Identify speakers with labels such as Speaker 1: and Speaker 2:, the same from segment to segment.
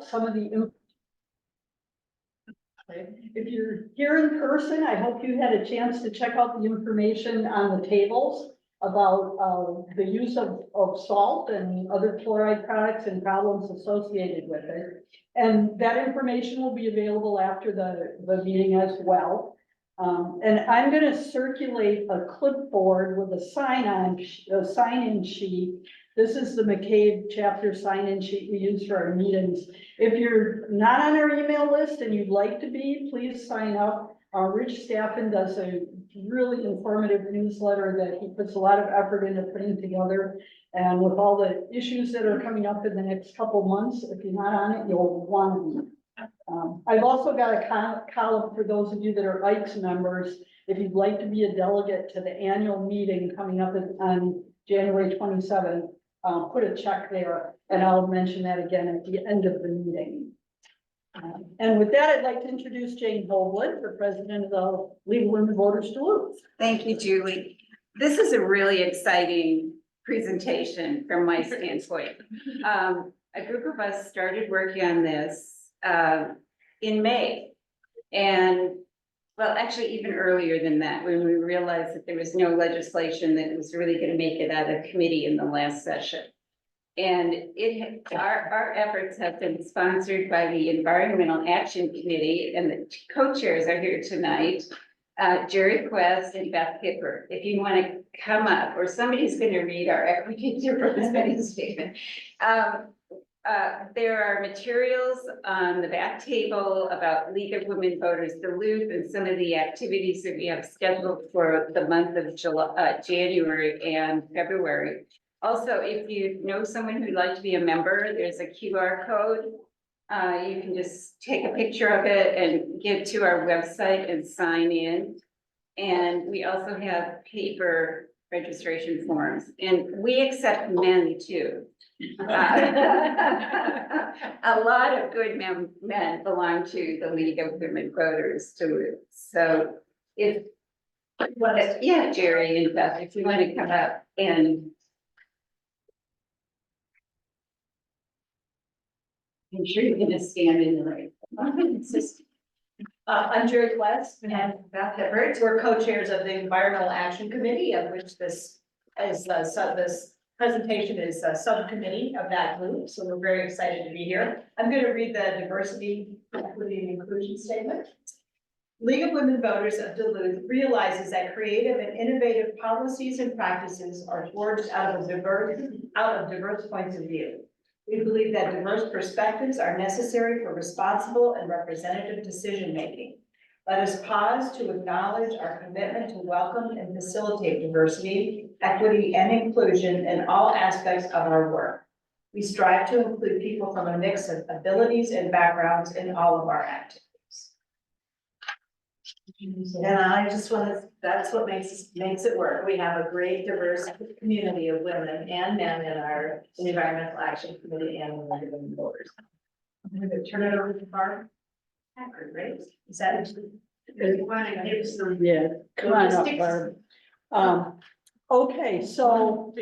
Speaker 1: out some of the. If you're here in person, I hope you had a chance to check out the information on the tables about the use of salt and other fluoride products and problems associated with it. And that information will be available after the meeting as well. And I'm going to circulate a clipboard with a sign-in sheet. This is the McCabe Chapter sign-in sheet we use for our meetings. If you're not on our email list and you'd like to be, please sign up. Rich Staffen does a really informative newsletter that he puts a lot of effort into putting together. And with all the issues that are coming up in the next couple months, if you're not on it, you'll want to be. I've also got a column for those of you that are IKES members. If you'd like to be a delegate to the annual meeting coming up on January 27th, put a check there, and I'll mention that again at the end of the meeting. And with that, I'd like to introduce Jane Holwood, the president of the League of Women Voters Duluth.
Speaker 2: Thank you, Julie. This is a really exciting presentation from my standpoint. A group of us started working on this in May. And well, actually even earlier than that, when we realized that there was no legislation that was really going to make it out of committee in the last session. And our efforts have been sponsored by the Environmental Action Committee, and the co-chairs are here tonight, Jerry Quest and Beth Kipper. If you want to come up, or somebody's going to read our equity diversity statement. There are materials on the back table about League of Women Voters Duluth and some of the activities that we have scheduled for the month of January and February. Also, if you know someone who'd like to be a member, there's a QR code. You can just take a picture of it and get to our website and sign in. And we also have paper registration forms, and we accept men too. A lot of good men belong to the League of Women Voters Duluth. So if you want to, yeah, Jerry and Beth, if you want to come up and I'm sure you're going to stand in the right.
Speaker 3: I'm Jerry Quest and Beth Hibbert. We're co-chairs of the Environmental Action Committee, of which this is this presentation is a subcommittee of that group. So we're very excited to be here. I'm going to read the diversity, equity, and inclusion statement. League of Women Voters of Duluth realizes that creative and innovative policies and practices are forged out of diverse points of view. We believe that diverse perspectives are necessary for responsible and representative decision-making. Let us pause to acknowledge our commitment to welcome and facilitate diversity, equity, and inclusion in all aspects of our work. We strive to include people from a mix of abilities and backgrounds in all of our activities. And I just want to, that's what makes it work. We have a great diverse community of women and men in our Environmental Action Committee and the League of Women Voters. I'm going to turn it over to Barb. Right? Is that
Speaker 1: Yeah, come on up, Barb. Okay, so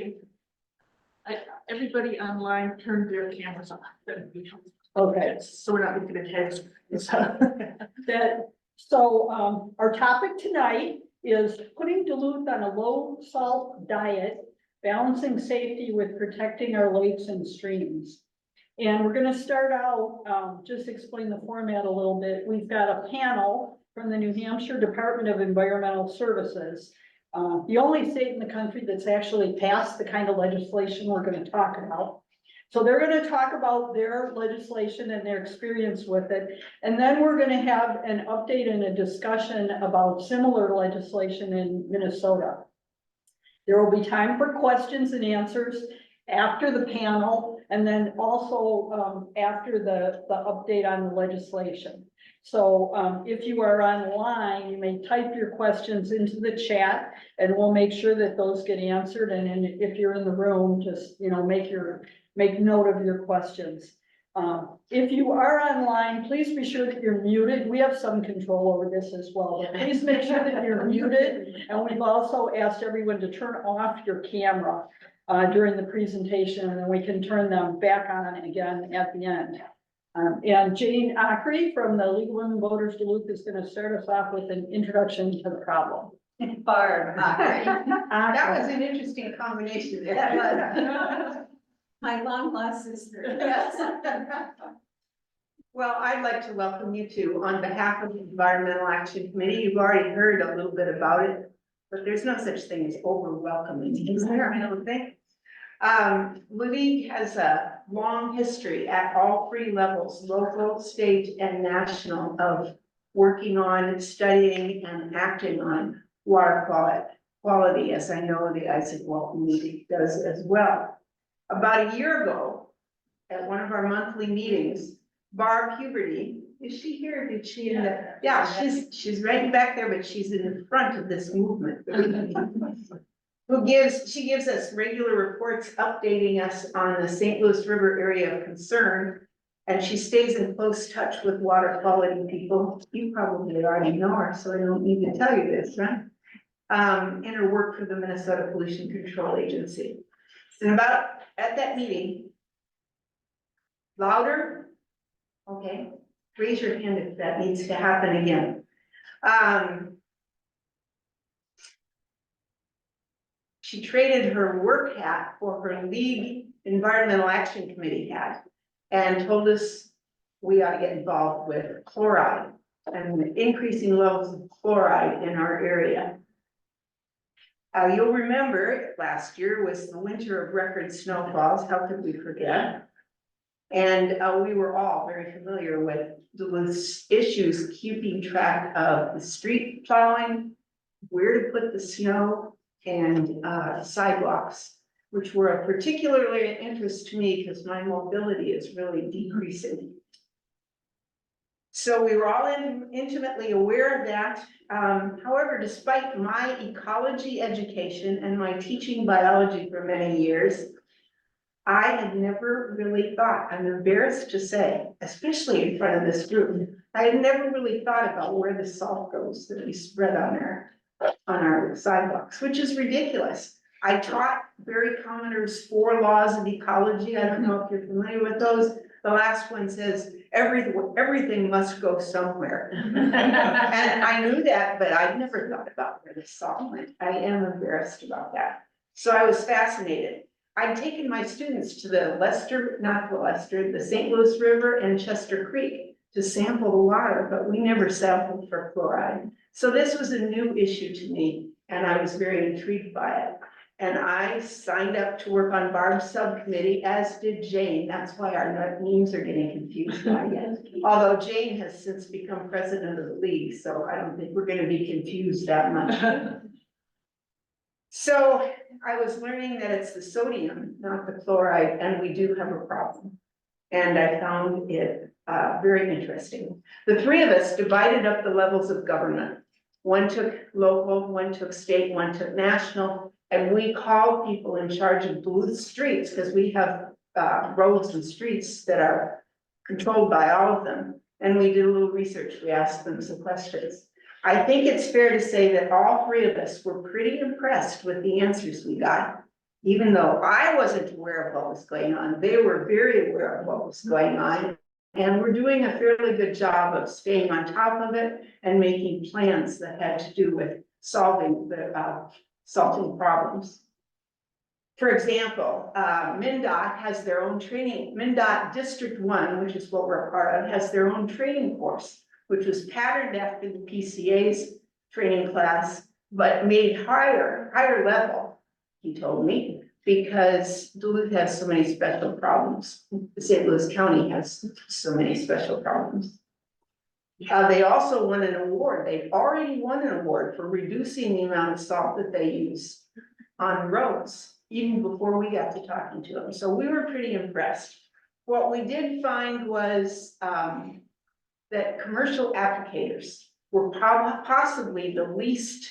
Speaker 4: Everybody online turned their cameras off.
Speaker 1: okay,
Speaker 4: So we're not looking at heads.
Speaker 1: So our topic tonight is putting Duluth on a low salt diet, balancing safety with protecting our lakes and streams. And we're going to start out, just explain the format a little bit. We've got a panel from the New Hampshire Department of Environmental Services, the only state in the country that's actually passed the kind of legislation we're going to talk about. So they're going to talk about their legislation and their experience with it. And then we're going to have an update and a discussion about similar legislation in Minnesota. There will be time for questions and answers after the panel, and then also after the update on the legislation. So if you are online, you may type your questions into the chat and we'll make sure that those get answered. And if you're in the room, just, make note of your questions. If you are online, please be sure that you're muted. We have some control over this as well, but please make sure that you're muted. And we've also asked everyone to turn off your camera during the presentation, and then we can turn them back on again at the end. And Jane Ackery from the League of Women Voters Duluth is gonna start us off with an introduction to the problem.
Speaker 2: Barb.
Speaker 3: That was an interesting combination there.
Speaker 2: That was. My long lost sister.
Speaker 3: Yes. Well, I'd like to welcome you to, on behalf of the Environmental Action Committee, you've already heard a little bit about it, but there's no such thing as over welcoming, is there? I don't think. The league has a long history at all three levels, local, state, and national, of working on, studying, and acting on water quality, as I know the Izaak Walton League does as well. About a year ago, at one of our monthly meetings, Barb Huberty, is she here? Did she end up? Yeah, she's right back there, but she's in the front of this movement. She gives us regular reports updating us on the St. Louis River area of concern. And she stays in close touch with water quality people. You probably already know her, so I don't need to tell you this, right? In her work for the Minnesota Pollution Control Agency. And at that meeting, louder? Okay, raise your hand if that needs to happen again. She traded her work hat for her league Environmental Action Committee hat and told us we ought to get involved with chloride and the increasing levels of chloride in our area. You'll remember last year was the winter of record snowfalls. How could we forget? And we were all very familiar with Duluth's issues, keeping track of the street plowing, where to put the snow, and sidewalks, which were of particularly interest to me because my mobility is really decreasing. So we were all intimately aware of that. However, despite my ecology education and my teaching biology for many years, I had never really thought, I'm embarrassed to say, especially in front of this group, I had never really thought about where the salt goes that we spread on our sidewalks, which is ridiculous. I taught Barry Commoner's 4 laws of ecology. I don't know if you're familiar with those. The last one says, everything must go somewhere. And I knew that, but I'd never thought about where the salt went. I am embarrassed about that. So I was fascinated. I'd taken my students to the St. Louis River and Chester Creek to sample the water, but we never sampled for chloride. So this was a new issue to me, and I was very intrigued by it. And I signed up to work on Barb's subcommittee, as did Jane. That's why our names are getting confused by it. Although Jane has since become president of the league, so I don't think we're going to be confused that much. So I was learning that it's the sodium, not the chloride, and we do have a problem. And I found it very interesting. The three of us divided up the levels of government. One took local, one took state, one took national, and we called people in charge of Duluth streets, because we have roads and streets that are controlled by all of them. And we did a little research. We asked them some questions. I think it's fair to say that all three of us were pretty impressed with the answers we got. Even though I wasn't aware of what was going on, they were very aware of what was going on. And we're doing a fairly good job of staying on top of it and making plans that had to do with solving the salting problems. For example, MnDOT has their own training. MnDOT District 1, which is what we're a part of, has their own training course, which was patterned after the PCA's training class, but made higher level, he told me, because Duluth has so many special problems. St. Louis County has so many special problems. They also won an award. They've already won an award for reducing the amount of salt that they use on roads, even before we got to talking to them. So we were pretty impressed. What we did find was that commercial applicators were possibly the least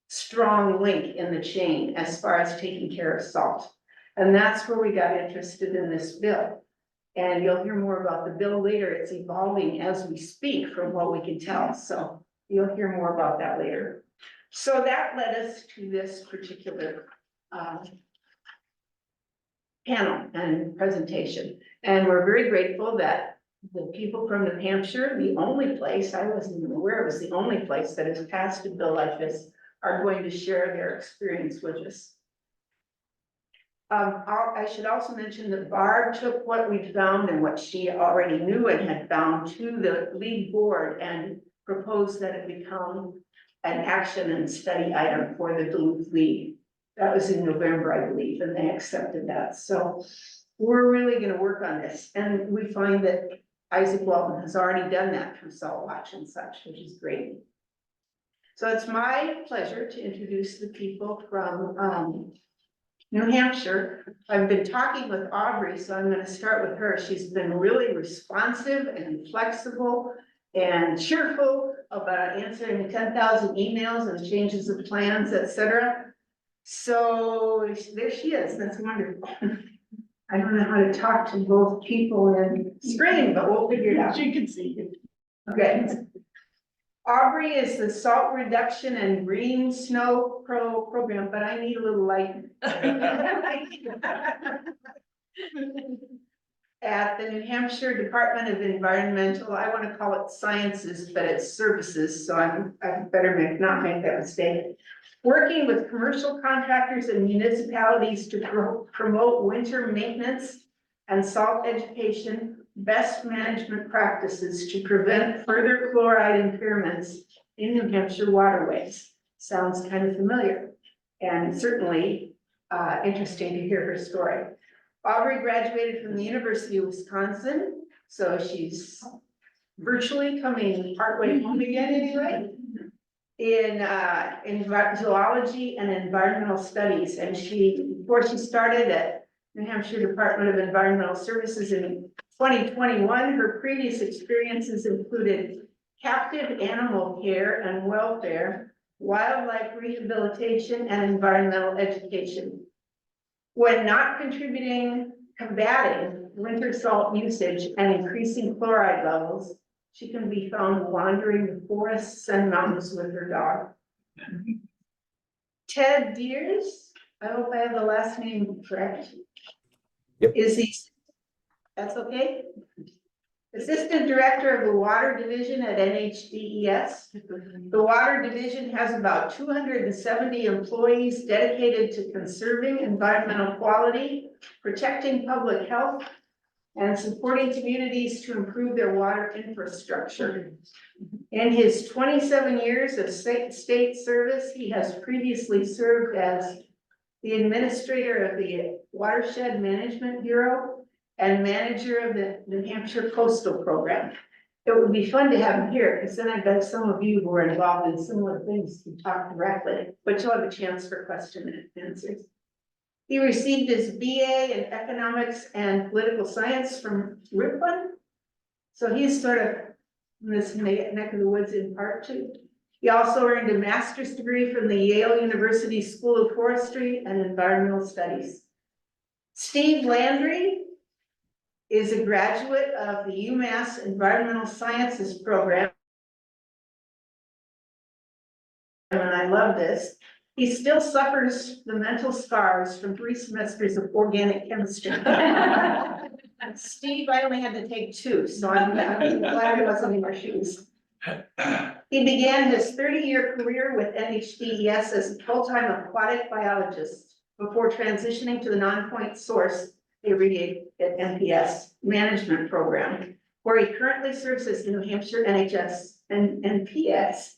Speaker 3: strong link in the chain as far as taking care of salt. And that's where we got interested in this bill. And you'll hear more about the bill later. It's evolving as we speak from what we can tell. So you'll hear more about that later. So that led us to this particular panel and presentation. And we're very grateful that
Speaker 5: the people from New Hampshire, the only place, I wasn't even aware it was the only place that has passed a bill like this, are going to share their experience with us. I should also mention that Barb took what we found and what she already knew and had found to the league board and proposed that it become an action and study item for the Duluth League. That was in November, I believe, and they accepted that. So we're really gonna work on this. And we find that Izaak Walton has already done that through Salt Watch and such, which is great. So it's my pleasure to introduce the people from New Hampshire. I've been talking with Aubrey, so I'm gonna start with her. She's been really responsive and flexible and cheerful about answering 10,000 emails and changes of plans, etc. So there she is. That's wonderful. I don't know how to talk to both people and screen, but we'll figure it out.
Speaker 4: You can see it.
Speaker 5: Okay. Aubrey is the salt reduction and Green SnoPro Program, but I need a little light. At the New Hampshire Department of Environmental, I want to call it Sciences, but it's Services, so I better not make that mistake. Working with commercial contractors and municipalities to promote winter maintenance and salt education, best management practices to prevent further chloride impairments in New Hampshire waterways. Sounds kind of familiar and certainly interesting to hear her story. Aubrey graduated from the University of Wisconsin, so she's virtually coming partway home again anyway. In zoology and environmental studies, and before she started at New Hampshire Department of Environmental Services in 2021, her previous experiences included captive animal care and welfare, wildlife rehabilitation, and environmental education. When not combating winter salt usage and increasing chloride levels, she can be found wandering the forests and mountains with her dog. Ted Deers, I hope I have the last name correct.
Speaker 6: Yep.
Speaker 5: That's okay? Assistant Director of the Water Division at NHDES. The Water Division has about 270 employees dedicated to conserving environmental quality, protecting public health, and supporting communities to improve their water infrastructure. In his 27 years of state service, he has previously served as the administrator of the Watershed Management Bureau and manager of the New Hampshire Coastal Program. It would be fun to have him here, because then I bet some of you who are involved in similar things can talk directly, but you'll have a chance for question and answers. He received his BA in economics and political science from Ripon. So he's sort of in this neck of the woods in part too. He also earned a master's degree from the Yale University School of Forestry and Environmental Studies. Steve Landry is a graduate of the UMass Environmental Sciences program. And I love this. He still suffers the mental scars from 3 semesters of organic chemistry. Steve, I only had to take 2, so I'm glad I wasn't in your shoes. He began his 30-year career with NHDES as a full-time aquatic biologist before transitioning to the non-point source area at NPS management program, where he currently serves as the New Hampshire NHS and NPS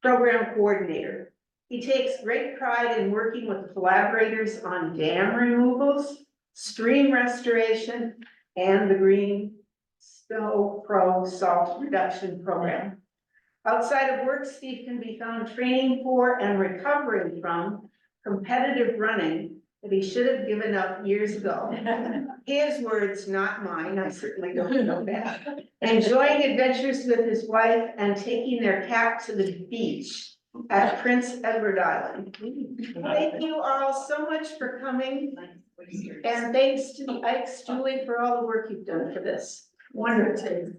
Speaker 5: program coordinator. He takes great pride in working with collaborators on dam removals, stream restoration, and the Green SnoPro Salt Reduction Program. Outside of work, Steve can be found training for and recovering from competitive running that he should have given up years ago. His words, not mine. I certainly don't know that. Enjoying adventures with his wife and taking their cat to the beach at Prince Edward Island. Thank you all so much for coming. And thanks to the Ikes, Julie, for all the work you've done for this. Wonderful.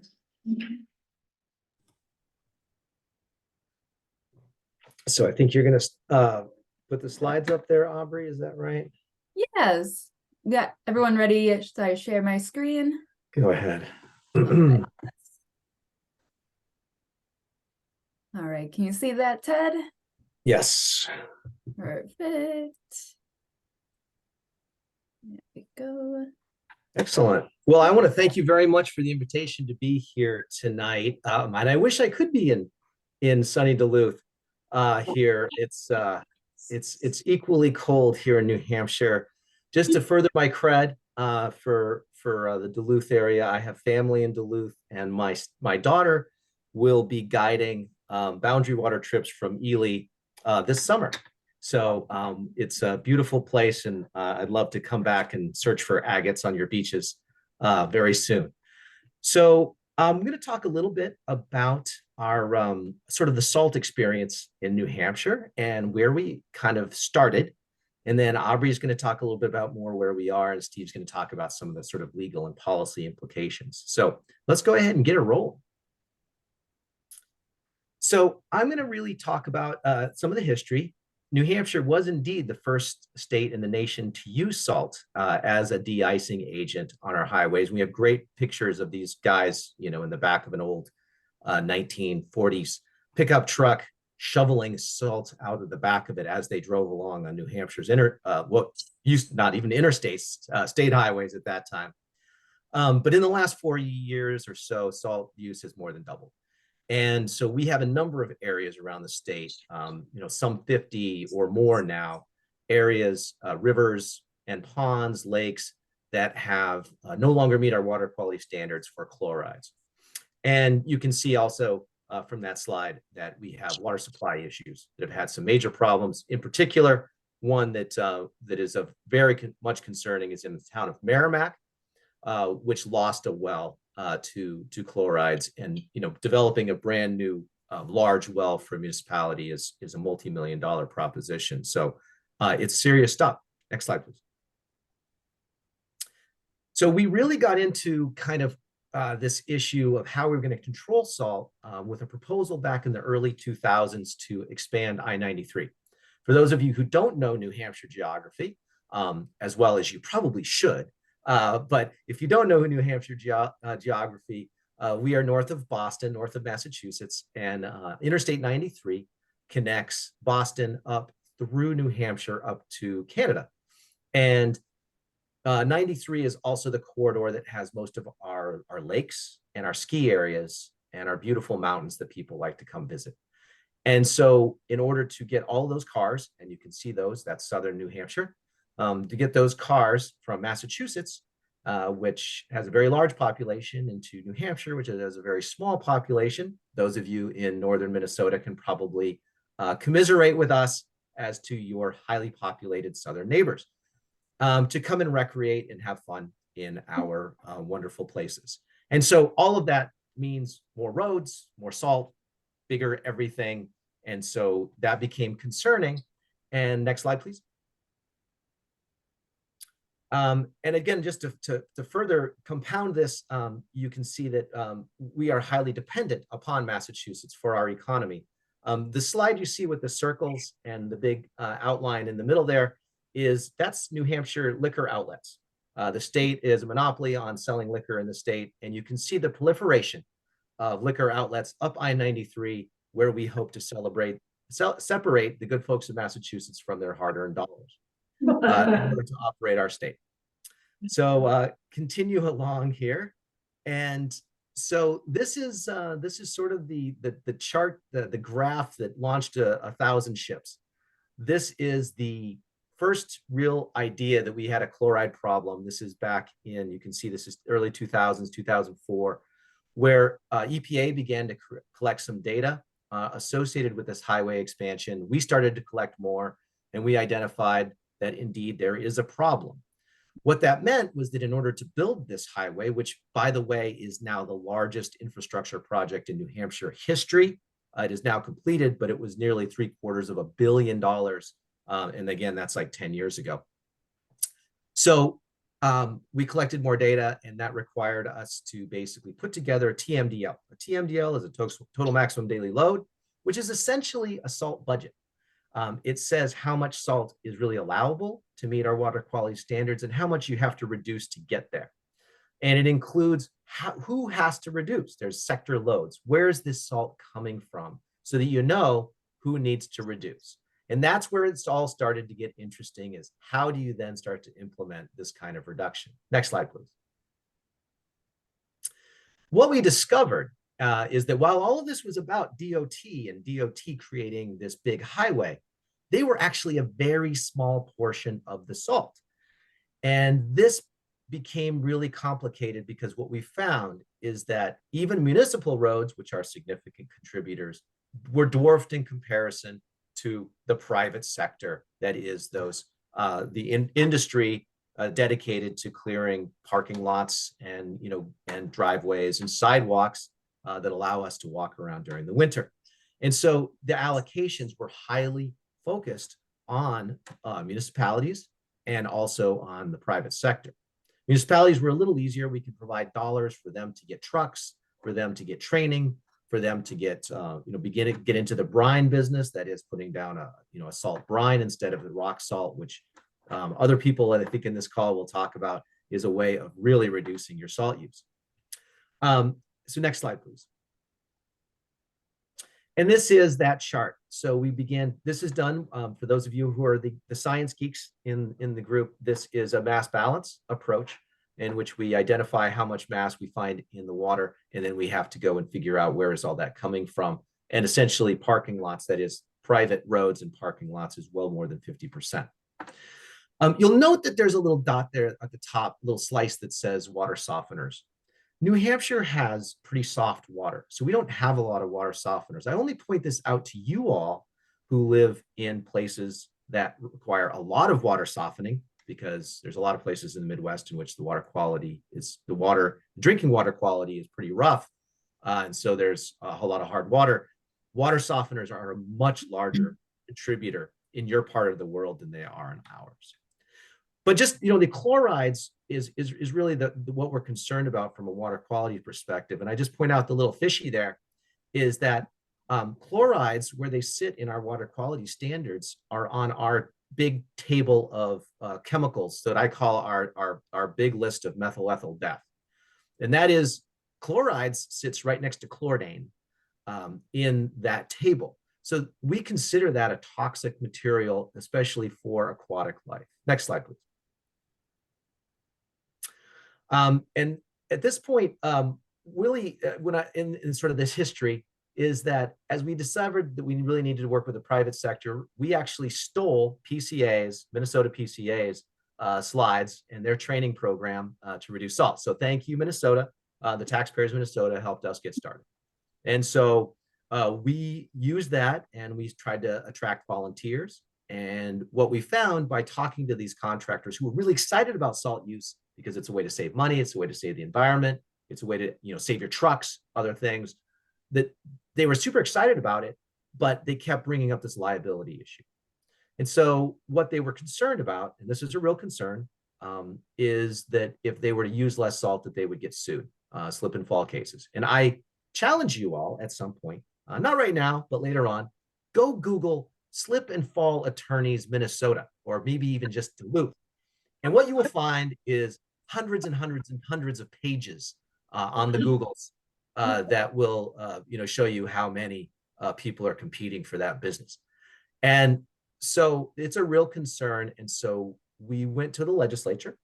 Speaker 6: So I think you're gonna put the slides up there, Aubrey, is that right?
Speaker 7: Yes. Yeah, everyone ready? Should I share my screen?
Speaker 6: Go ahead.
Speaker 7: All right, can you see that, Ted?
Speaker 6: Yes.
Speaker 7: Perfect. There we go.
Speaker 6: Excellent. Well, I want to thank you very much for the invitation to be here tonight. And I wish I could be in sunny Duluth here. It's equally cold here in New Hampshire. Just to further my cred for the Duluth area, I have family in Duluth, and my daughter will be guiding boundary water trips from Ely this summer. So it's a beautiful place, and I'd love to come back and search for agates on your beaches very soon. So I'm going to talk a little bit about our sort of the salt experience in New Hampshire and where we kind of started. And then Aubrey is going to talk a little bit about more where we are, and Steve's going to talk about some of the sort of legal and policy implications. So let's go ahead and get a roll. So I'm going to really talk about some of the history. New Hampshire was indeed the first state in the nation to use salt as a de-icing agent on our highways. We have great pictures of these guys, you know, in the back of an old 1940s pickup truck shoveling salt out of the back of it as they drove along on New Hampshire's not even interstates, state highways at that time. But in the last 40 years or so, salt use has more than doubled. And so we have a number of areas around the state, you know, some 50 or more now, areas, rivers and ponds, lakes that have no longer meet our water quality standards for chlorides. And you can see also from that slide that we have water supply issues that have had some major problems. In particular, one that is of very much concerning is in the town of Merrimack, which lost a well to chlorides, and you know, developing a brand new large well for a municipality is a multi-million-dollar proposition. So it's serious stuff. Next slide, please. So we really got into kind of this issue of how we're going to control salt with a proposal back in the early 2000s to expand I-93. For those of you who don't know New Hampshire geography, as well as you probably should, but if you don't know New Hampshire geography, we are north of Boston, north of Massachusetts, and Interstate 93 connects Boston up through New Hampshire up to Canada. And 93 is also the corridor that has most of our lakes and our ski areas and our beautiful mountains that people like to come visit. And so in order to get all those cars, and you can see those, that's southern New Hampshire, to get those cars from Massachusetts, which has a very large population, into New Hampshire, which has a very small population. Those of you in northern Minnesota can probably commiserate with us as to your highly populated southern neighbors, to come and recreate and have fun in our wonderful places. And so all of that means more roads, more salt, bigger everything. And so that became concerning. And next slide, please. And again, just to further compound this, you can see that we are highly dependent upon Massachusetts for our economy. The slide you see with the circles and the big outline in the middle there that's New Hampshire liquor outlets. The state is a monopoly on selling liquor in the state, and you can see the proliferation of liquor outlets up I-93, where we hope to separate the good folks of Massachusetts from their hard-earned dollars in order to operate our state. So continue along here. And so this is sort of the chart, the graph that launched 1,000 ships. This is the first real idea that we had a chloride problem. This is back in, you can see this is early 2000s, 2004, where EPA began to collect some data associated with this highway expansion. We started to collect more, and we identified that indeed there is a problem. What that meant was that in order to build this highway, which by the way is now the largest infrastructure project in New Hampshire history, it is now completed, but it was nearly $750 million. And again, that's like 10 years ago. So we collected more data, and that required us to basically put together a TMDL. A TMDL is a total maximum daily load, which is essentially a salt budget. It says how much salt is really allowable to meet our water quality standards and how much you have to reduce to get there. And it includes who has to reduce. There's sector loads. Where is this salt coming from? So that you know who needs to reduce. And that's where it's all started to get interesting, is how do you then start to implement this kind of reduction? Next slide, please. What we discovered is that while all of this was about DOT and DOT creating this big highway, they were actually a very small portion of the salt. And this became really complicated because what we found is that even municipal roads, which are significant contributors, were dwarfed in comparison to the private sector, that is those industry dedicated to clearing parking lots and and driveways and sidewalks that allow us to walk around during the winter. And so the allocations were highly focused on municipalities and also on the private sector. Municipalities were a little easier. We could provide dollars for them to get trucks, for them to get training, for them to get get into the brine business, that is putting down a salt brine instead of the rock salt, which other people I think in this call will talk about is a way of really reducing your salt use. So next slide, please. And this is that chart. So we began, this is done for those of you who are the science geeks in the group. This is a mass balance approach in which we identify how much mass we find in the water, and then we have to go and figure out where is all that coming from. And essentially parking lots, that is private roads and parking lots, is well more than 50%. You'll note that there's a little dot there at the top, little slice that says water softeners. New Hampshire has pretty soft water, so we don't have a lot of water softeners. I only point this out to you all who live in places that require a lot of water softening, because there's a lot of places in the Midwest in which the water quality is, drinking water quality is pretty rough. And so there's a whole lot of hard water. Water softeners are a much larger contributor in your part of the world than they are in ours. But just, the chlorides is really what we're concerned about from a water quality perspective. And I just point out the little fishy there is that chlorides, where they sit in our water quality standards, are on our big table of chemicals that I call our big list of methyl ethyl death. And that is, chlorides sits right next to chlordane in that table. So we consider that a toxic material, especially for aquatic life. Next slide, please. And at this point, really, in sort of this history, is that as we discovered that we really needed to work with the private sector, we actually stole PCA's, Minnesota PCA's slides and their training program to reduce salt. So thank you, Minnesota. The taxpayers of Minnesota helped us get started. And so we used that and we tried to attract volunteers. And what we found by talking to these contractors who were really excited about salt use, because it's a way to save money, it's a way to save the environment, it's a way to save your trucks, other things, that they were super excited about it, but they kept bringing up this liability issue. And so what they were concerned about, and this is a real concern, is that if they were to use less salt, that they would get sued, slip and fall cases. And I challenge you all at some point, not right now, but later on, go Google slip and fall attorneys Minnesota, or maybe even just Duluth. And what you will find is hundreds and hundreds and hundreds of pages on the Googles that will show you how many people are competing for that business. And so it's a real concern. And so we went to the legislature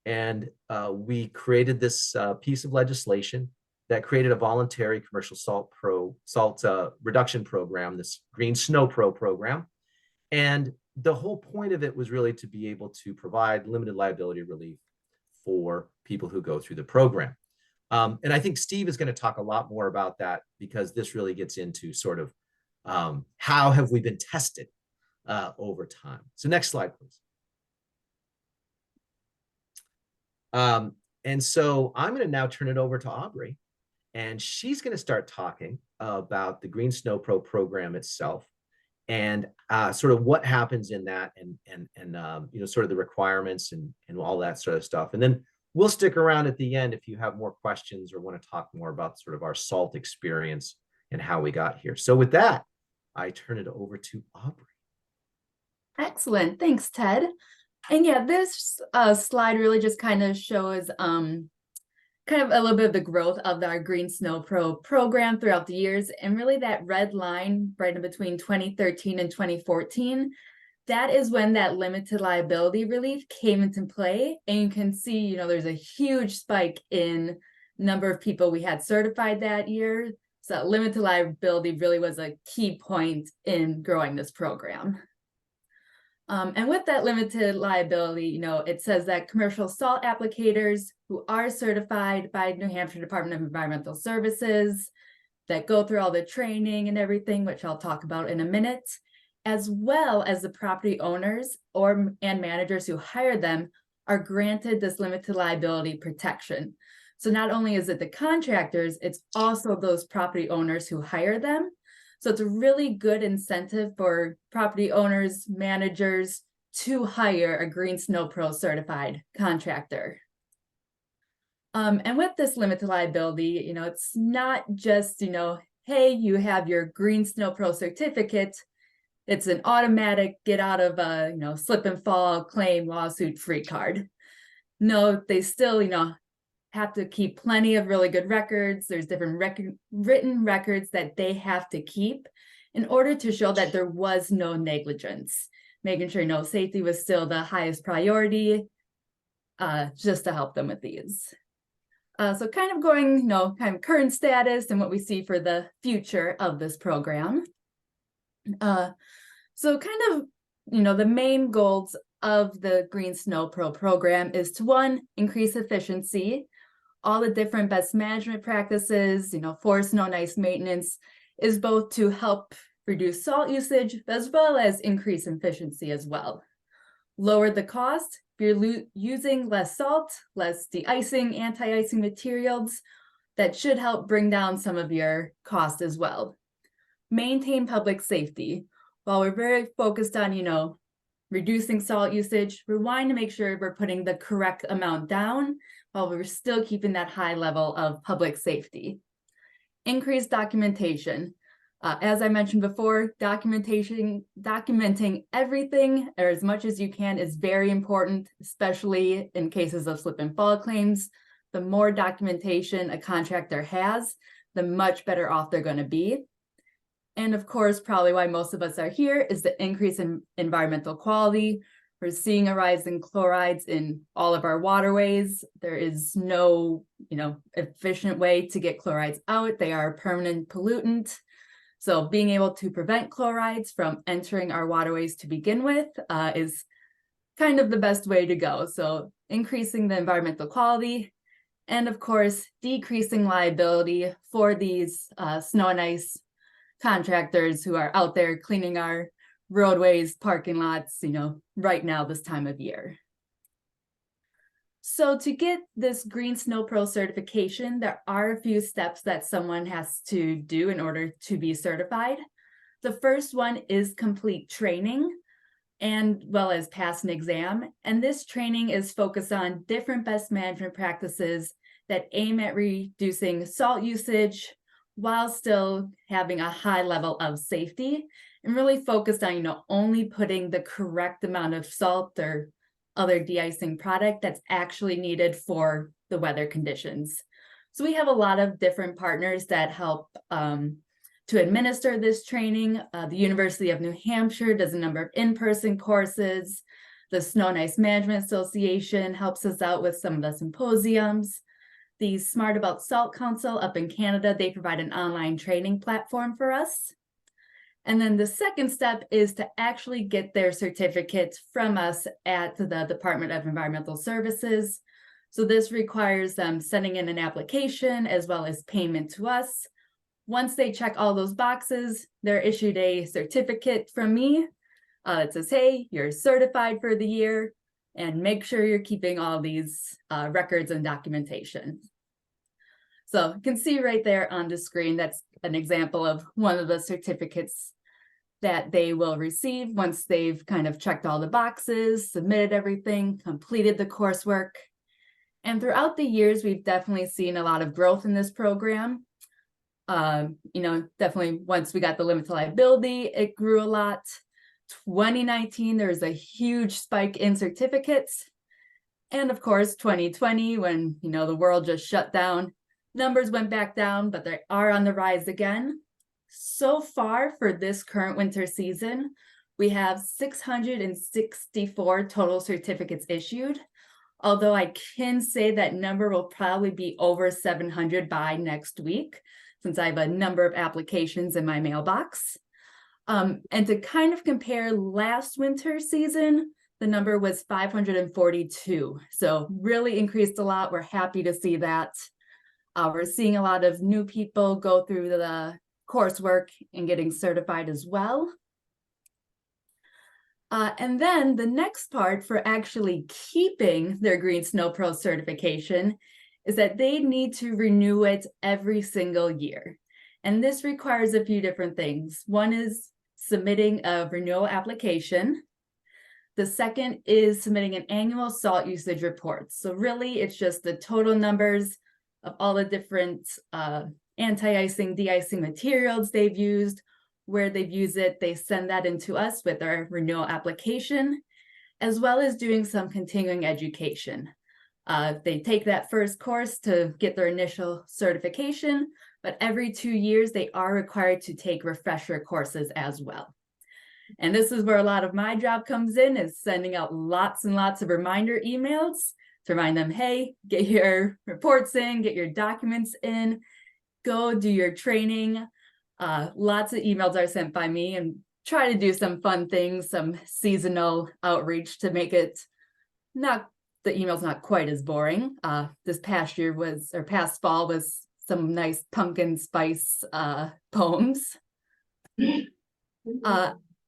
Speaker 6: and we created this piece of legislation that created a voluntary commercial salt reduction program, this Green SnoPro Program. And the whole point of it was really to be able to provide limited liability relief for people who go through the program. And I think Steve is going to talk a lot more about that, because this really gets into sort of how have we been tested over time. So next slide, please. And so I'm going to now turn it over to Aubrey, and she's going to start talking about the Green SnoPro program itself, and sort of what happens in that, and sort of the requirements and all that sort of stuff. And then we'll stick around at the end if you have more questions or want to talk more about sort of our salt experience and how we got here. So with that, I turn it over to Aubrey.
Speaker 7: Excellent. Thanks, Ted. And yeah, this slide really just kind of shows kind of a little bit of the growth of our Green SnoPro program throughout the years. And really that red line right in between 2013 and 2014, that is when that limited liability relief came into play. And you can see, you know, there's a huge spike in number of people we had certified that year. So limited liability really was a key point in growing this program. And with that limited liability, you know, it says that commercial salt applicators who are certified by New Hampshire Department of Environmental Services, that go through all the training and everything, which I'll talk about in a minute, as well as the property owners and managers who hire them, are granted this limited liability protection. So not only is it the contractors, it's also those property owners who hire them. So it's a really good incentive for property owners, managers to hire a Green SnoPro certified contractor. And with this limited liability, you know, it's not just, you know, hey, you have your Green SnoPro certificate. It's an automatic get out of a, you know, slip and fall claim lawsuit free card. No, they still, you know, have to keep plenty of really good records. There's different written records that they have to keep in order to show that there was no negligence, making sure, you know, safety was still the highest priority, just to help them with these. So kind of going, you know, kind of current status and what we see for the future of this program. So kind of, you know, the main goals of the Green SnoPro program is to, one, increase efficiency. All the different best management practices, you know, for snow and ice maintenance is both to help reduce salt usage as well as increase efficiency as well. Lower the cost. If you're using less salt, less de-icing, anti-icing materials, that should help bring down some of your cost as well. Maintain public safety. While we're very focused on, you know, reducing salt usage, we're wanting to make sure we're putting the correct amount down while we're still keeping that high level of public safety. Increased documentation. As I mentioned before, documenting everything or as much as you can is very important, especially in cases of slip and fall claims. The more documentation a contractor has, the much better off they're going to be. And of course, probably why most of us are here is the increase in environmental quality. We're seeing a rise in chlorides in all of our waterways. There is no, you know, efficient way to get chlorides out. They are a permanent pollutant. So being able to prevent chlorides from entering our waterways to begin with is kind of the best way to go. So increasing the environmental quality and of course, decreasing liability for these snow and ice contractors who are out there cleaning our roadways, parking lots, you know, right now this time of year. So to get this Green SnoPro certification, there are a few steps that someone has to do in order to be certified. The first one is complete training and well as pass an exam. And this training is focused on different best management practices that aim at reducing salt usage while still having a high level of safety, and really focused on, you know, only putting the correct amount of salt or other de-icing product that's actually needed for the weather conditions. So we have a lot of different partners that help to administer this training. The University of New Hampshire does a number of in-person courses. The Snow and Ice Management Association helps us out with some of the symposiums. The Smart About Salt Council up in Canada, they provide an online training platform for us. And then the second step is to actually get their certificate from us at the Department of Environmental Services. So this requires them sending in an application as well as payment to us. Once they check all those boxes, they're issued a certificate from me. It says, hey, you're certified for the year, and make sure you're keeping all these records and documentation. So you can see right there on the screen, that's an example of one of the certificates that they will receive once they've kind of checked all the boxes, submitted everything, completed the coursework. And throughout the years, we've definitely seen a lot of growth in this program. You know, definitely once we got the limited liability, it grew a lot. 2019, there was a huge spike in certificates. And of course, 2020, when, the world just shut down, numbers went back down, but they are on the rise again. So far for this current winter season, we have 664 total certificates issued. Although I can say that number will probably be over 700 by next week, since I have a number of applications in my mailbox. And to kind of compare last winter season, the number was 542. So really increased a lot. We're happy to see that. We're seeing a lot of new people go through the coursework and getting certified as well. And then the next part for actually keeping their Green SnoPro certification is that they need to renew it every single year. And this requires a few different things. One is submitting a renewal application. The second is submitting an annual salt usage report. So really, it's just the total numbers of all the different anti-icing, de-icing materials they've used, where they've used it. They send that into us with our renewal application, as well as doing some continuing education. They take that first course to get their initial certification, but every 2 years, they are required to take refresher courses as well. And this is where a lot of my job comes in, is sending out lots and lots of reminder emails to remind them, hey, get your reports in, get your documents in, go do your training. Lots of emails are sent by me, and try to do some fun things, some seasonal outreach to make it the email's not quite as boring. This past fall was some nice pumpkin spice poems.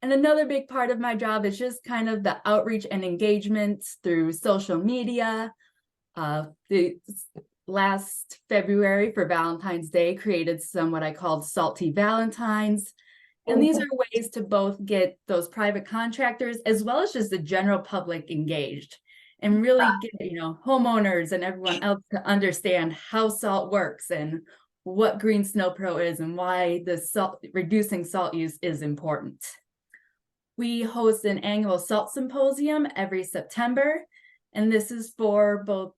Speaker 7: And another big part of my job is just kind of the outreach and engagement through social media. The last February for Valentine's Day created some what I called salty Valentines. And these are ways to both get those private contractors as well as just the general public engaged, and really get, homeowners and everyone else to understand how salt works and what Green SnoPro is and why reducing salt use is important. We host an annual salt symposium every September, and this is for both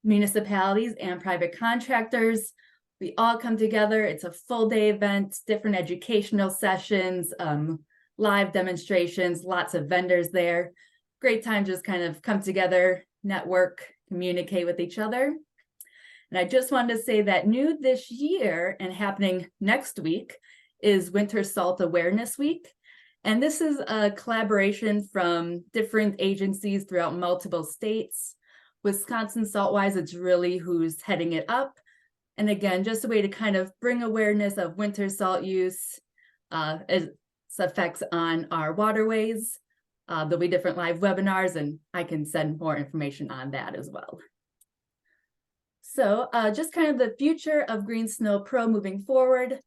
Speaker 7: municipalities and private contractors. We all come together. It's a full day event, different educational sessions, live demonstrations, lots of vendors there. Great time to just kind of come together, network, communicate with each other. And I just wanted to say that new this year and happening next week is Winter Salt Awareness Week. And this is a collaboration from different agencies throughout multiple states. Wisconsin Saltwise, it's really who's heading it up. And again, just a way to kind of bring awareness of winter salt use, its effects on our waterways. There'll be different live webinars, and I can send more information on that as well. So just kind of the future of Green SnoPro moving forward.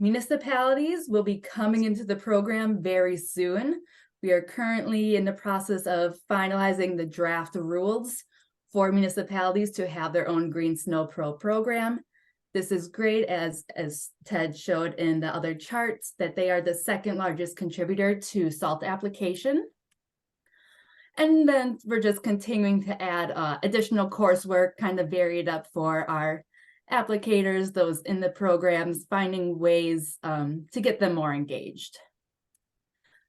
Speaker 7: Municipalities will be coming into the program very soon. We are currently in the process of finalizing the draft rules for municipalities to have their own Green SnoPro program. This is great, as Ted showed in the other charts, that they are the second largest contributor to salt application. And then we're just continuing to add additional coursework, kind of vary it up for our applicators, those in the programs, finding ways to get them more engaged.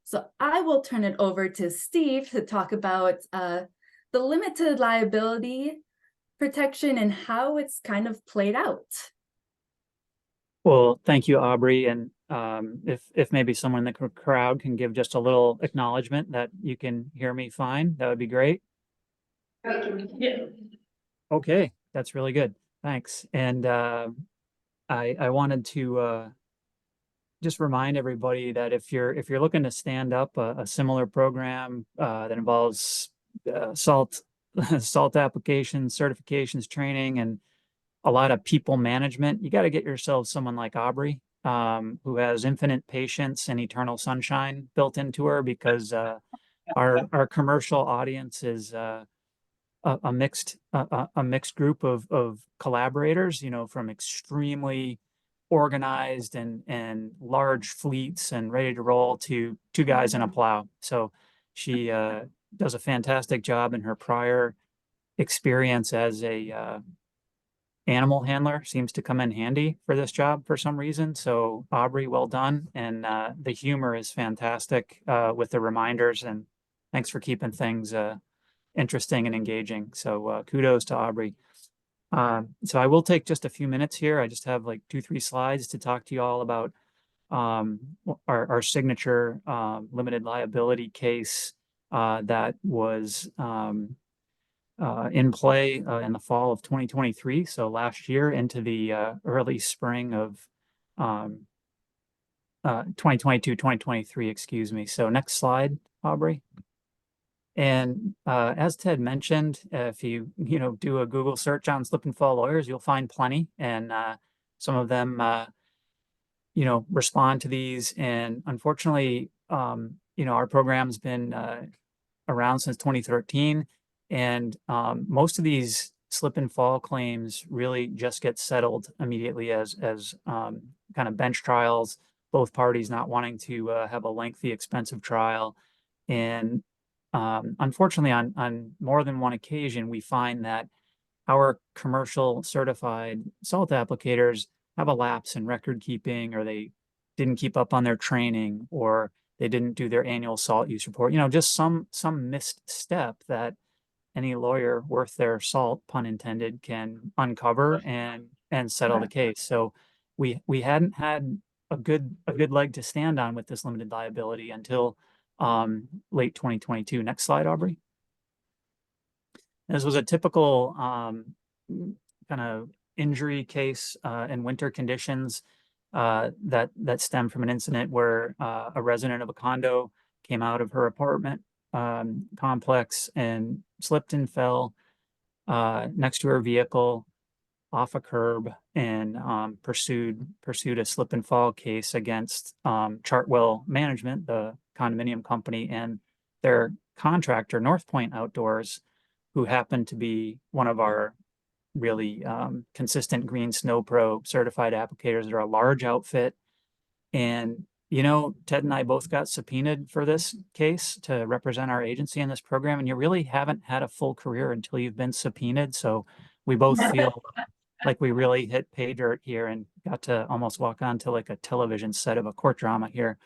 Speaker 7: So I will turn it over to Steve to talk about the limited liability protection and how it's kind of played out.
Speaker 8: Well, thank you, Aubrey. And if maybe someone in the crowd can give just a little acknowledgement that you can hear me fine, that would be great.
Speaker 1: Yeah.
Speaker 8: Okay, that's really good. Thanks. And I wanted to just remind everybody that if you're looking to stand up a similar program that involves salt applications, certifications, training, and a lot of people management, you got to get yourself someone like Aubrey, who has infinite patience and eternal sunshine built into her, because our commercial audience is a mixed group of collaborators, from extremely organized and large fleets and ready to roll to two guys in a plow. So she does a fantastic job in her prior experience as a animal handler seems to come in handy for this job for some reason. So Aubrey, well done. And the humor is fantastic with the reminders, and thanks for keeping things interesting and engaging. So kudos to Aubrey. So I will take just a few minutes here. I just have like 2-3 slides to talk to you all about our signature limited liability case that was in play in the fall of 2023. So last year into the early spring of 2022, 2023, excuse me. So next slide, Aubrey. And as Ted mentioned, if you do a Google search on slip and fall lawyers, you'll find plenty, and some of them respond to these. And unfortunately, our program's been around since 2013, and most of these slip and fall claims really just get settled immediately as kind of bench trials, both parties not wanting to have a lengthy, expensive trial. And unfortunately, on more than one occasion, we find that our commercial certified salt applicators have a lapse in record keeping, or they didn't keep up on their training, or they didn't do their annual salt use report. Just some missed step that any lawyer worth their salt, pun intended, can uncover and settle the case. So we hadn't had a good leg to stand on with this limited liability until late 2022. Next slide, Aubrey. This was a typical kind of injury case in winter conditions that stemmed from an incident where a resident of a condo came out of her apartment complex and slipped and fell next to her vehicle off a curb, and pursued a slip and fall case against Chartwell Management, the condominium company, and their contractor, North Point Outdoors, who happened to be one of our really consistent Green SnoPro certified applicators. They're a large outfit. And, Ted and I both got subpoenaed for this case to represent our agency in this program. And you really haven't had a full career until you've been subpoenaed. So we both feel like we really hit pay dirt here and got to almost walk onto like a television set of a court drama here.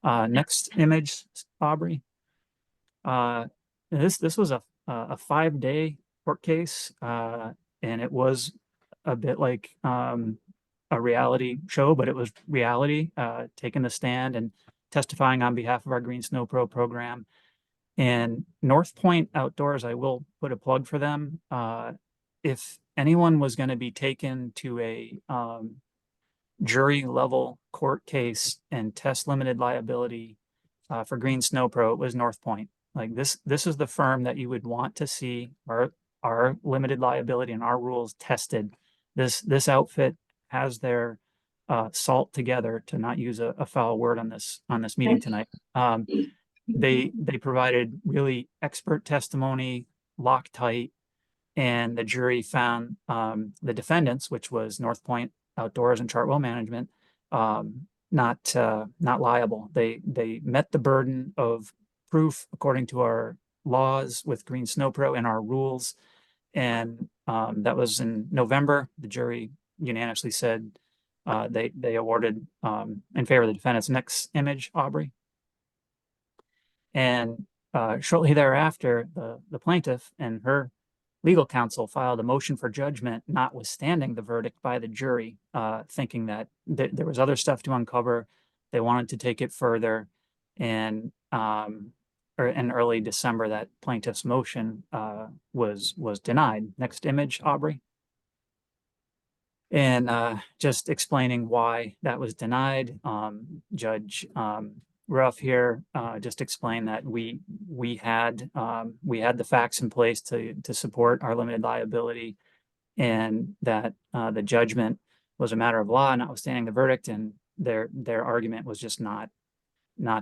Speaker 8: Next image, Aubrey. This was a 5-day court case, and it was a bit like a reality show, but it was reality, taking the stand and testifying on behalf of our Green SnoPro program. And North Point Outdoors, I will put a plug for them. If anyone was going to be taken to a jury level court case and test limited liability for Green SnoPro, it was North Point. Like this is the firm that you would want to see our limited liability and our rules tested. This outfit has their salt together, to not use a foul word on this meeting tonight. They provided really expert testimony, Loctite, and the jury found the defendants, which was North Point Outdoors and Chartwell Management, not liable. They met the burden of proof according to our laws with Green SnoPro and our rules. And that was in November. The jury unanimously said they awarded in favor of the defendants. Next image, Aubrey. And shortly thereafter, the plaintiff and her legal counsel filed a motion for judgment notwithstanding the verdict by the jury, thinking that there was other stuff to uncover. They wanted to take it further. And in early December, that plaintiff's motion was denied. Next image, Aubrey. And just explaining why that was denied, Judge Ruff here just explained that we had the facts in place to support our limited liability, and that the judgment was a matter of law, notwithstanding the verdict, and their argument was just not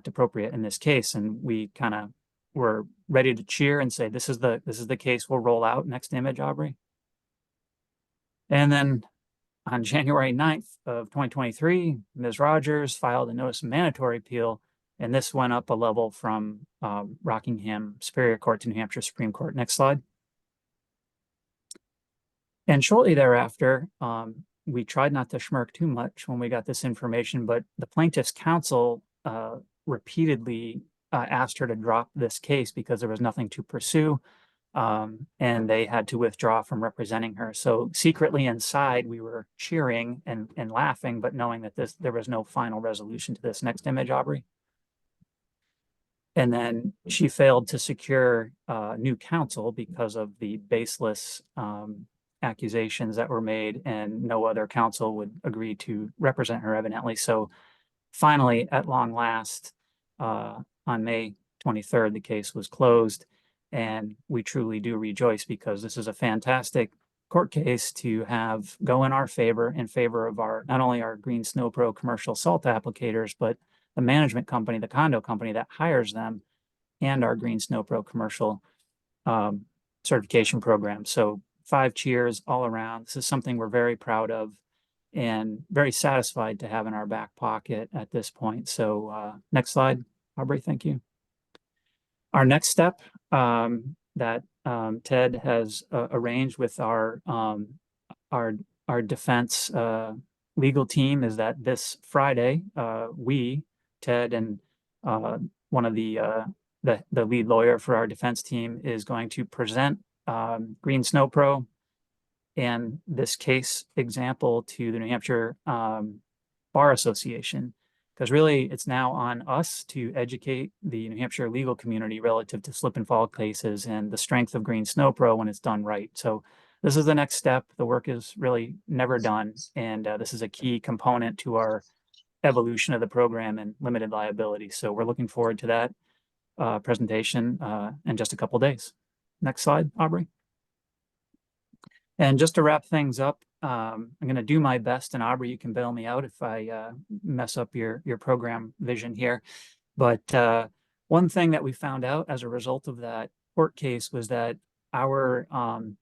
Speaker 8: appropriate in this case. And we kind of were ready to cheer and say, this is the case we'll roll out. Next image, Aubrey. And then on January 9th of 2023, Ms. Rogers filed a notice of mandatory appeal And this went up a level from Rockingham Superior Court to New Hampshire Supreme Court. Next slide. And shortly thereafter, we tried not to smirk too much when we got this information, but the plaintiff's counsel repeatedly asked her to drop this case because there was nothing to pursue, and they had to withdraw from representing her. So secretly inside, we were cheering and laughing, but knowing that there was no final resolution to this. Next image, Aubrey. And then she failed to secure new counsel because of the baseless accusations that were made, and no other counsel would agree to represent her evidently. So finally, at long last, on May 23rd, the case was closed, and we truly do rejoice because this is a fantastic court case to have go in our favor, in favor of our, not only our Green SnoPro commercial salt applicators, but the management company, the condo company that hires them, and our Green SnoPro commercial certification program. So 5 cheers all around. This is something we're very proud of and very satisfied to have in our back pocket at this point. So next slide, Aubrey, thank you. Our next step that Ted has arranged with our defense legal team is that this Friday, we, Ted, and one of the lead lawyer for our defense team is going to present Green SnoPro and this case example to the New Hampshire Bar Association, because really it's now on us to educate the New Hampshire legal community relative to slip and fall cases and the strength of Green SnoPro when it's done right. So this is the next step. The work is really never done, and this is a key component to our evolution of the program and limited liability. So we're looking forward to that presentation in just a couple of days. Next slide, Aubrey. And just to wrap things up, I'm going to do my best, and Aubrey, you can bail me out if I mess up your program vision here. But one thing that we found out as a result of that court case was that our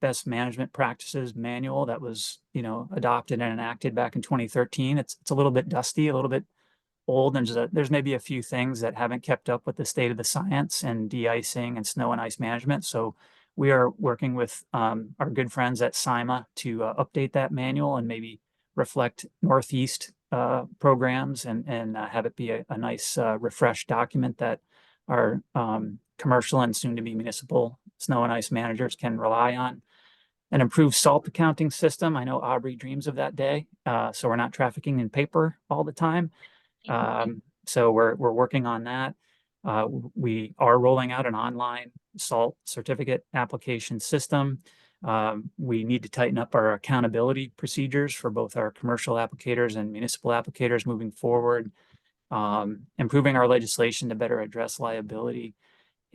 Speaker 8: best management practices manual that was, adopted and enacted back in 2013, it's a little bit dusty, a little bit old, and there's maybe a few things that haven't kept up with the state of the science and de-icing and snow and ice management. So we are working with our good friends at CIMA to update that manual and maybe reflect Northeast programs and have it be a nice refreshed document that our commercial and soon to be municipal snow and ice managers can rely on. An improved salt accounting system. I know Aubrey dreams of that day, so we're not trafficking in paper all the time. So we're working on that. We are rolling out an online salt certificate application system. We need to tighten up our accountability procedures for both our commercial applicators and municipal applicators moving forward. Improving our legislation to better address liability.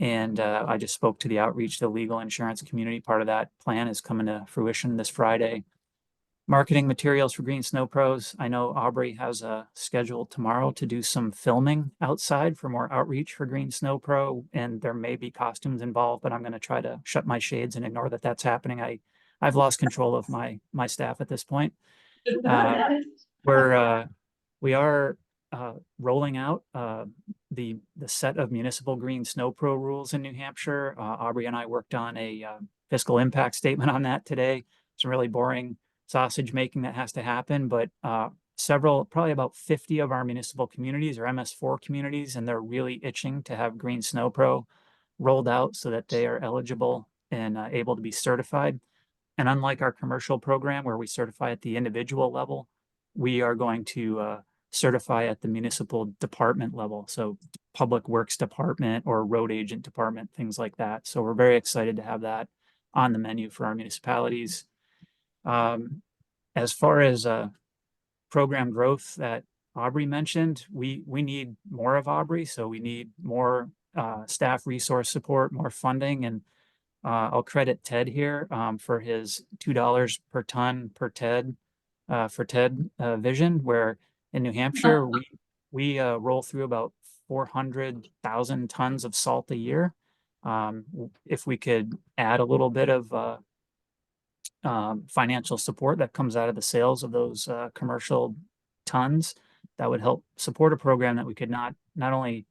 Speaker 8: And I just spoke to the outreach to the legal insurance community. Part of that plan is coming to fruition this Friday. Marketing materials for Green SnoPros. I know Aubrey has a schedule tomorrow to do some filming outside for more outreach for Green SnoPro, and there may be costumes involved, but I'm going to try to shut my shades and ignore that that's happening. I've lost control of my staff at this point. We are rolling out the set of municipal Green SnoPro rules in New Hampshire. Aubrey and I worked on a fiscal impact statement on that today. Some really boring sausage making that has to happen, but probably about 50 of our municipal communities are MS4 communities, and they're really itching to have Green SnoPro rolled out so that they are eligible and able to be certified. And unlike our commercial program where we certify at the individual level, we are going to certify at the municipal department level. So public works department or road agent department, things like that. So we're very excited to have that on the menu for our municipalities. As far as program growth that Aubrey mentioned, we need more of Aubrey. So we need more staff resource support, more funding. And I'll credit Ted here for his $2 per ton per Ted for Ted vision, where in New Hampshire, we roll through about 400,000 tons of salt a year. If we could add a little bit of financial support that comes out of the sales of those commercial tons, that would help support a program that we could not only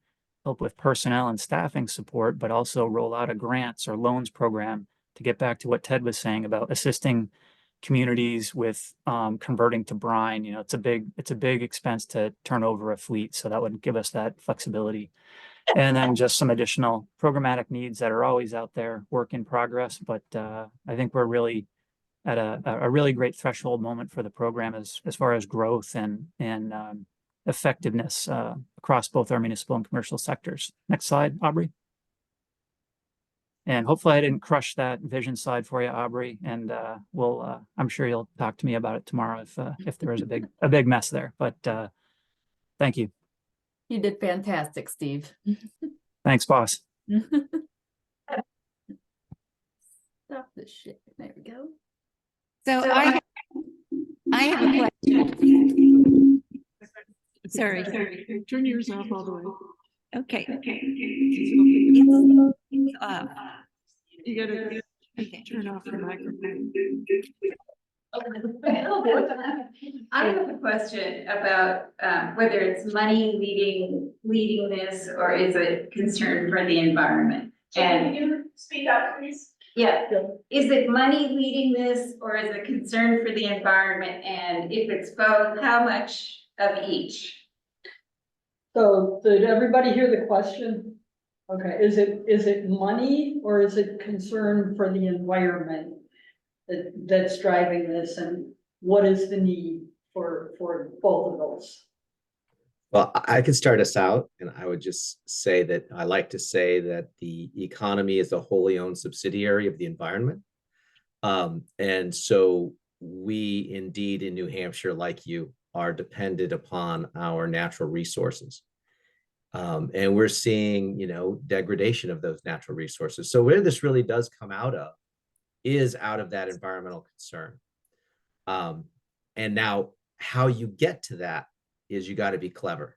Speaker 8: help with personnel and staffing support, but also roll out a grants or loans program to get back to what Ted was saying about assisting communities with converting to brine. You know, it's a big expense to turn over a fleet, so that would give us that flexibility. And then just some additional programmatic needs that are always out there, work in progress. But I think we're really at a really great threshold moment for the program as far as growth and effectiveness across both our municipal and commercial sectors. Next slide, Aubrey. And hopefully I didn't crush that vision slide for you, Aubrey. And I'm sure you'll talk to me about it tomorrow if there is a big mess there. But thank you.
Speaker 7: You did fantastic, Steve.
Speaker 8: Thanks, boss.
Speaker 7: Stop the shit. There we go.
Speaker 9: So I have a question. Sorry.
Speaker 4: Turn yours off all the way.
Speaker 9: Okay. It's off.
Speaker 4: You gotta
Speaker 9: Okay.
Speaker 4: turn off the microphone.
Speaker 2: I have a question about whether it's money leading this, or is it concern for the environment? And
Speaker 3: you speak up, please?
Speaker 2: yeah, is it money leading this, or is it concern for the environment? And if it's both, how much of each?
Speaker 1: So did everybody hear the question? Okay, is it money or is it concern for the environment that's driving this, and what is the need for both of those?
Speaker 6: Well, I could start us out, and I would just say that I like to say that the economy is a wholly owned subsidiary of the environment. And so we indeed in New Hampshire, like you, are dependent upon our natural resources. And we're seeing, degradation of those natural resources. So where this really does come out of is out of that environmental concern. And now how you get to that is you got to be clever,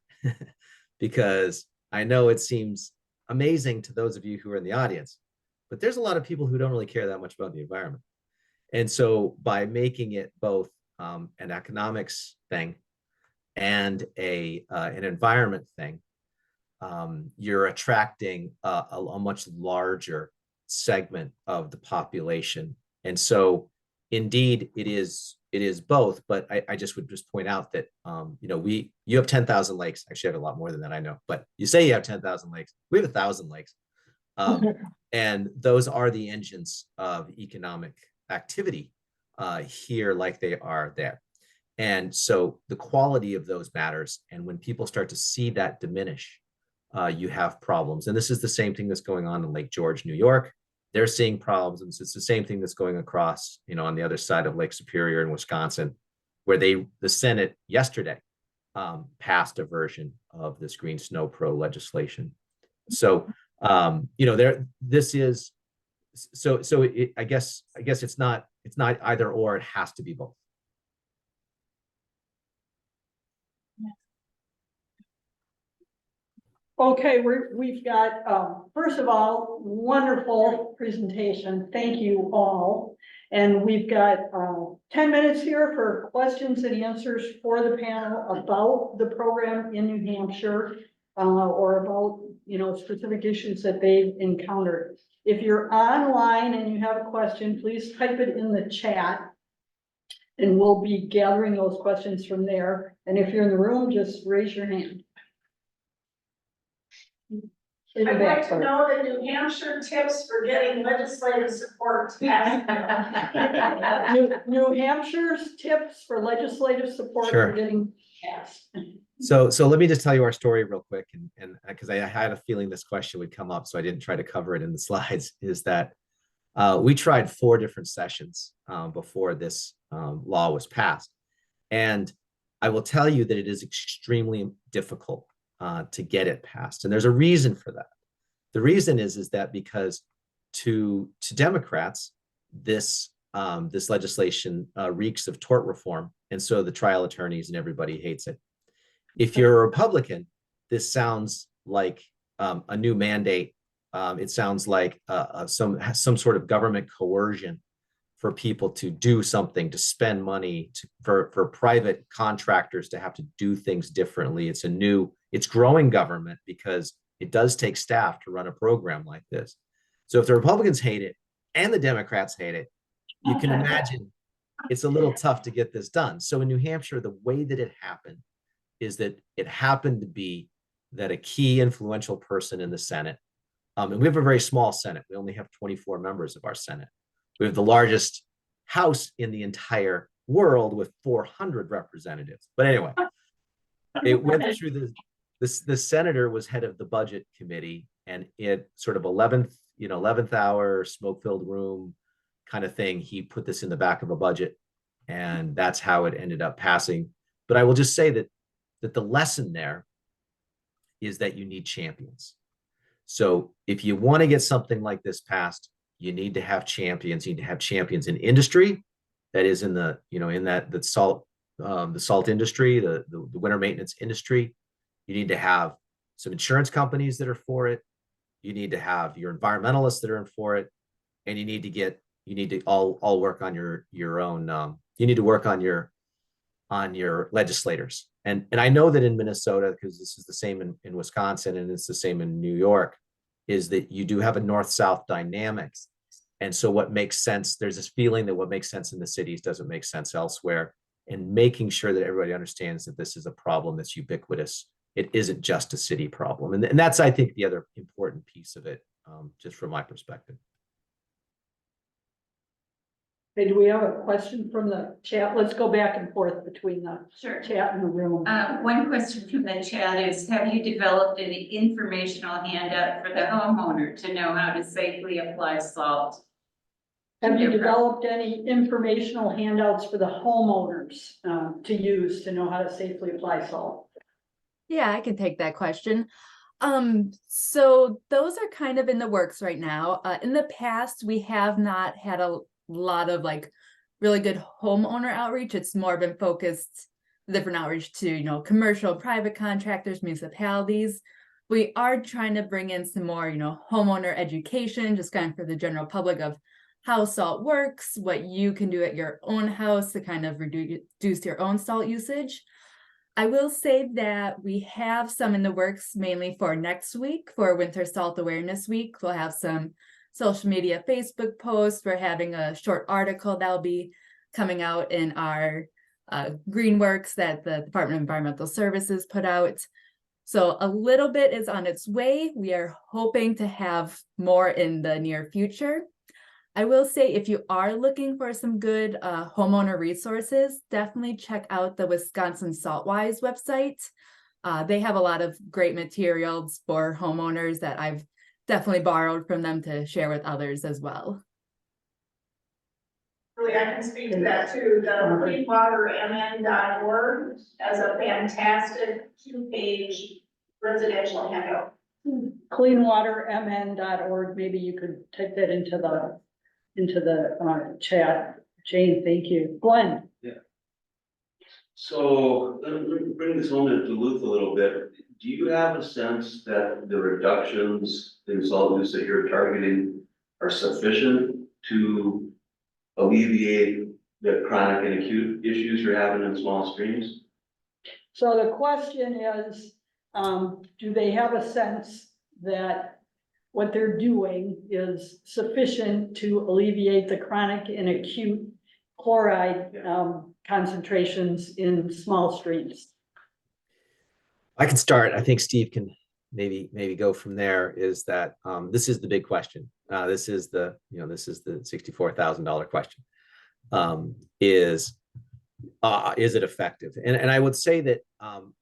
Speaker 6: because I know it seems amazing to those of you who are in the audience, but there's a lot of people who don't really care that much about the environment. And so by making it both an economics thing and an environment thing, you're attracting a much larger segment of the population. And so indeed it is both, but I just would point out that, you have 10,000 lakes. Actually, I have a lot more than that, I know, but you say you have 10,000 lakes. We have 1,000 lakes. And those are the engines of economic activity here, like they are there. And so the quality of those matters. And when people start to see that diminish, you have problems. And this is the same thing that's going on in Lake George, New York. They're seeing problems. And it's the same thing that's going across, on the other side of Lake Superior in Wisconsin, where the Senate yesterday passed a version of this Green SnoPro legislation. So, this is, I guess it's not either or, it has to be both.
Speaker 1: Okay, we've got, first of all, wonderful presentation. Thank you all. And we've got 10 minutes here for questions and answers for the panel about the program in New Hampshire, or about, specific issues that they've encountered. If you're online and you have a question, please type it in the chat, and we'll be gathering those questions from there. And if you're in the room, just raise your hand.
Speaker 3: I'd like to know the New Hampshire tips for getting legislative support.
Speaker 1: New Hampshire's tips for legislative support
Speaker 6: Sure.
Speaker 1: for getting passed.
Speaker 6: So let me just tell you our story real quick, and because I had a feeling this question would come up, so I didn't try to cover it in the slides, is that we tried 4 different sessions before this law was passed. And I will tell you that it is extremely difficult to get it passed. And there's a reason for that. The reason is that because to Democrats, this legislation reeks of tort reform. And so the trial attorneys and everybody hates it. If you're a Republican, this sounds like a new mandate. It sounds like some sort of government coercion for people to do something, to spend money, for private contractors to have to do things differently. It's growing government because It does take staff to run a program like this. So if the Republicans hate it and the Democrats hate it, you can imagine it's a little tough to get this done. So in New Hampshire, the way that it happened is that it happened to be that a key influential person in the Senate, and we have a very small Senate. We only have 24 members of our Senate. We have the largest House in the entire world with 400 representatives. But anyway, it went through the senator was head of the budget committee, and it sort of 11th hour smoke-filled room kind of thing. He put this in the back of a budget, and that's how it ended up passing. But I will just say that the lesson there is that you need champions. So if you want to get something like this passed, you need to have champions. You need to have champions in industry, that is in the salt industry, the winter maintenance industry. You need to have some insurance companies that are for it. You need to have your environmentalists that are in for it, and you need to all work on your own. You need to work on your legislators. And I know that in Minnesota, because this is the same in Wisconsin and it's the same in New York, is that you do have a north-south dynamics. And so what makes sense, there's this feeling that what makes sense in the cities doesn't make sense elsewhere, and making sure that everybody understands that this is a problem that's ubiquitous. It isn't just a city problem. And that's, I think, the other important piece of it, just from my perspective.
Speaker 1: Hey, do we have a question from the chat? Let's go back and forth between the
Speaker 2: Sure.
Speaker 1: chat and the room.
Speaker 2: One question from the chat is, have you developed any informational handout for the homeowner to know how to safely apply salt?
Speaker 1: Have you developed any informational handouts for the homeowners to use to know how to safely apply salt?
Speaker 7: Yeah, I can take that question. So those are kind of in the works right now. In the past, we have not had a lot of like really good homeowner outreach. It's more been focused different outreach to, commercial, private contractors, municipalities. We are trying to bring in some more, homeowner education, just kind of for the general public of how salt works, what you can do at your own house to kind of reduce your own salt usage. I will say that we have some in the works mainly for next week, for Winter Salt Awareness Week. We'll have some social media, Facebook posts. We're having a short article that'll be coming out in our Green Works that the Department of Environmental Services put out. So a little bit is on its way. We are hoping to have more in the near future. I will say, if you are looking for some good homeowner resources, definitely check out the Wisconsin Saltwise website. They have a lot of great materials for homeowners that I've definitely borrowed from them to share with others as well.
Speaker 3: Really, I can speak to that too. The cleanwatermn.org has a fantastic 2-page residential handout.
Speaker 1: Cleanwatermn.org, maybe you could type that into the chat. Jane, thank you. Glenn?
Speaker 10: Yeah. So let me bring this home to Duluth a little bit. Do you have a sense that the reductions in salt use that you're targeting are sufficient to alleviate the chronic and acute issues you're having in small streams?
Speaker 1: So the question is, do they have a sense that what they're doing is sufficient to alleviate the chronic and acute chloride concentrations in small streams?
Speaker 6: I can start. I think Steve can maybe go from there. Is that this is the big question. This is the $64,000 question. Is it effective? And I would say that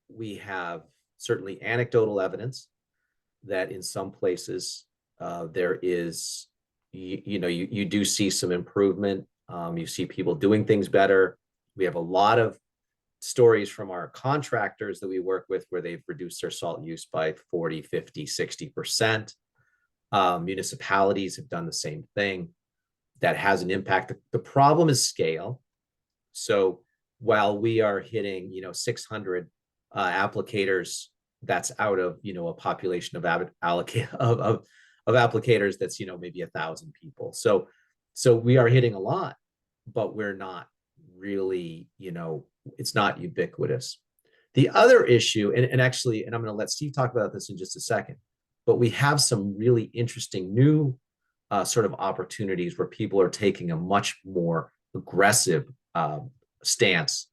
Speaker 6: we have certainly anecdotal evidence that in some places there is, you do see some improvement. You see people doing things better. We have a lot of stories from our contractors that we work with where they've reduced their salt use by 40, 50, 60%. Municipalities have done the same thing. That has an impact. The problem is scale. So while we are hitting, 600 applicators, that's out of, a population of applicators that's, maybe 1,000 people. So we are hitting a lot, but we're not really, it's not ubiquitous. The other issue, and I'm going to let Steve talk about this in just a second, but we have some really interesting new sort of opportunities where people are taking a much more aggressive stance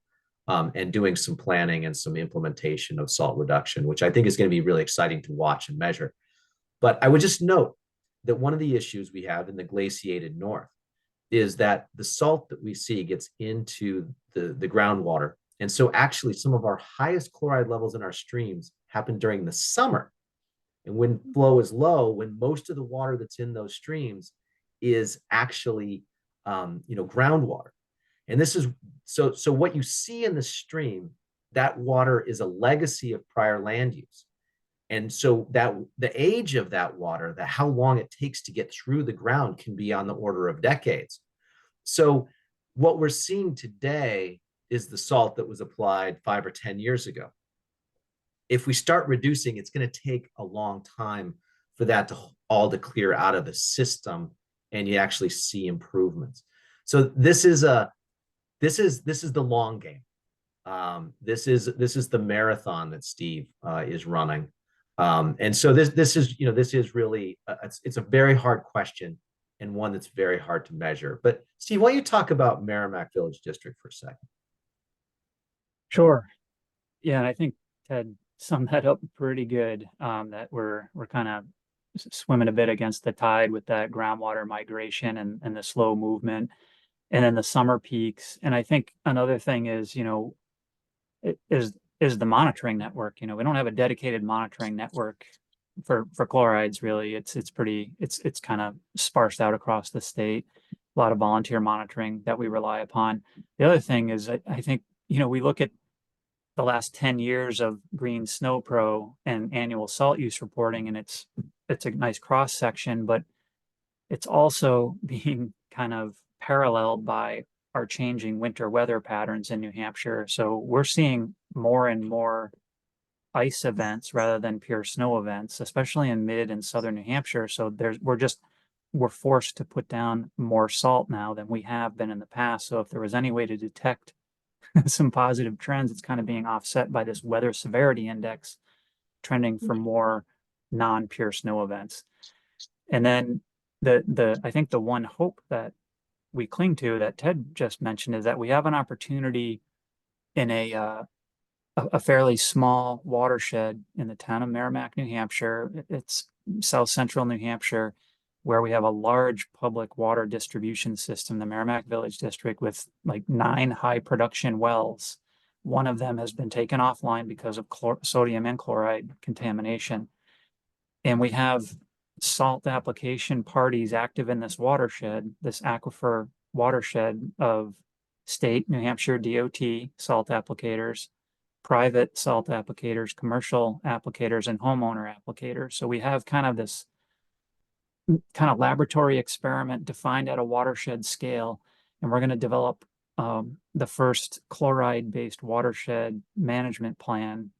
Speaker 6: and doing some planning and some implementation of salt reduction, which I think is going to be really exciting to watch and measure. But I would just note that one of the issues we have in the glaciated north is that the salt that we see gets into the groundwater. And so actually some of our highest chloride levels in our streams happen during the summer. And when flow is low, when most of the water that's in those streams is actually, groundwater. And this is, so what you see in the stream, that water is a legacy of prior land use. And so that the age of that water, how long it takes to get through the ground can be on the order of decades. So what we're seeing today is the salt that was applied 5 or 10 years ago. If we start reducing, it's going to take a long time for that to all to clear out of the system and you actually see improvements. So this is the long game. This is the marathon that Steve is running. And so this is really it's a very hard question and one that's very hard to measure. But Steve, why don't you talk about Merrimack Village District for a second?
Speaker 8: Sure. Yeah, and I think Ted summed that up pretty good. That we're kind of swimming a bit against the tide with that groundwater migration and the slow movement, and then the summer peaks. And I think another thing is, is the monitoring network. We don't have a dedicated monitoring network for chlorides really. It's kind of sparsed out across the state. A lot of volunteer monitoring that we rely upon. The other thing is I think, we look at the last 10 years of Green SnoPro and annual salt use reporting, and it's a nice cross section, but it's also being kind of paralleled by our changing winter weather patterns in New Hampshire. So we're seeing more and more ice events rather than pure snow events, especially in mid and southern New Hampshire. So we're forced to put down more salt now than we have been in the past. So if there was any way to detect some positive trends, it's kind of being offset by this weather severity index trending for more non-pure snow events. And then I think the one hope that we cling to that Ted just mentioned is that we have an opportunity in a fairly small watershed in the town of Merrimack, New Hampshire. It's south central New Hampshire, where we have a large public water distribution system, the Merrimack Village District, with like 9 high production wells. One of them has been taken offline because of sodium and chloride contamination. And we have salt application parties active in this watershed, this aquifer watershed of state, New Hampshire DOT salt applicators, private salt applicators, commercial applicators, and homeowner applicators. So we have kind of this kind of laboratory experiment defined at a watershed scale, and we're going to develop the first chloride-based watershed management plan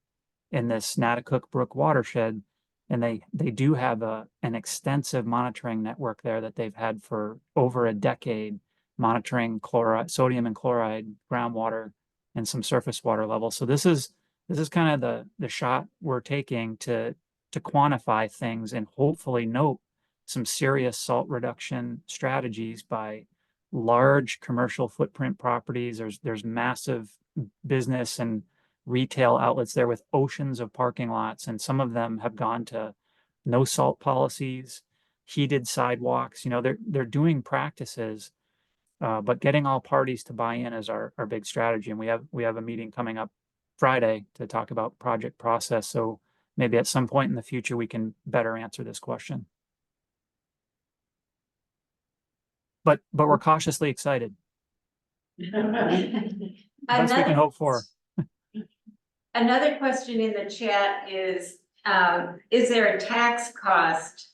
Speaker 8: in this Natticook Brook watershed. And they do have an extensive monitoring network there that they've had for over a decade, monitoring sodium and chloride, groundwater, and some surface water levels. So this is kind of the shot we're taking to quantify things and hopefully note some serious salt reduction strategies by large commercial footprint properties. There's massive business and retail outlets there with oceans of parking lots, and some of them have gone to no salt policies, heated sidewalks. They're doing practices, but getting all parties to buy in is our big strategy. And we have a meeting coming up Friday to talk about project process. So maybe at some point in the future we can better answer this question. But we're cautiously excited. Best we can hope for.
Speaker 2: Another question in the chat is there a tax cost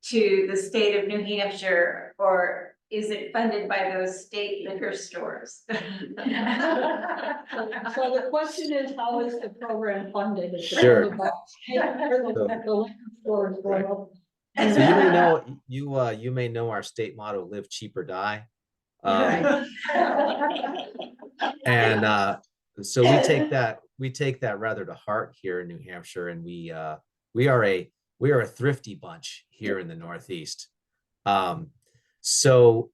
Speaker 2: to the state of New Hampshire, or is it funded by those state liquor stores?
Speaker 1: So the question is, how is the program funded? Is it
Speaker 6: Sure.
Speaker 1: funded by the liquor stores going up?
Speaker 6: So you may know you may know our state motto: "Live cheap or die." And so we take that rather to heart here in New Hampshire, and we are a we are a thrifty bunch here in the Northeast. Um, so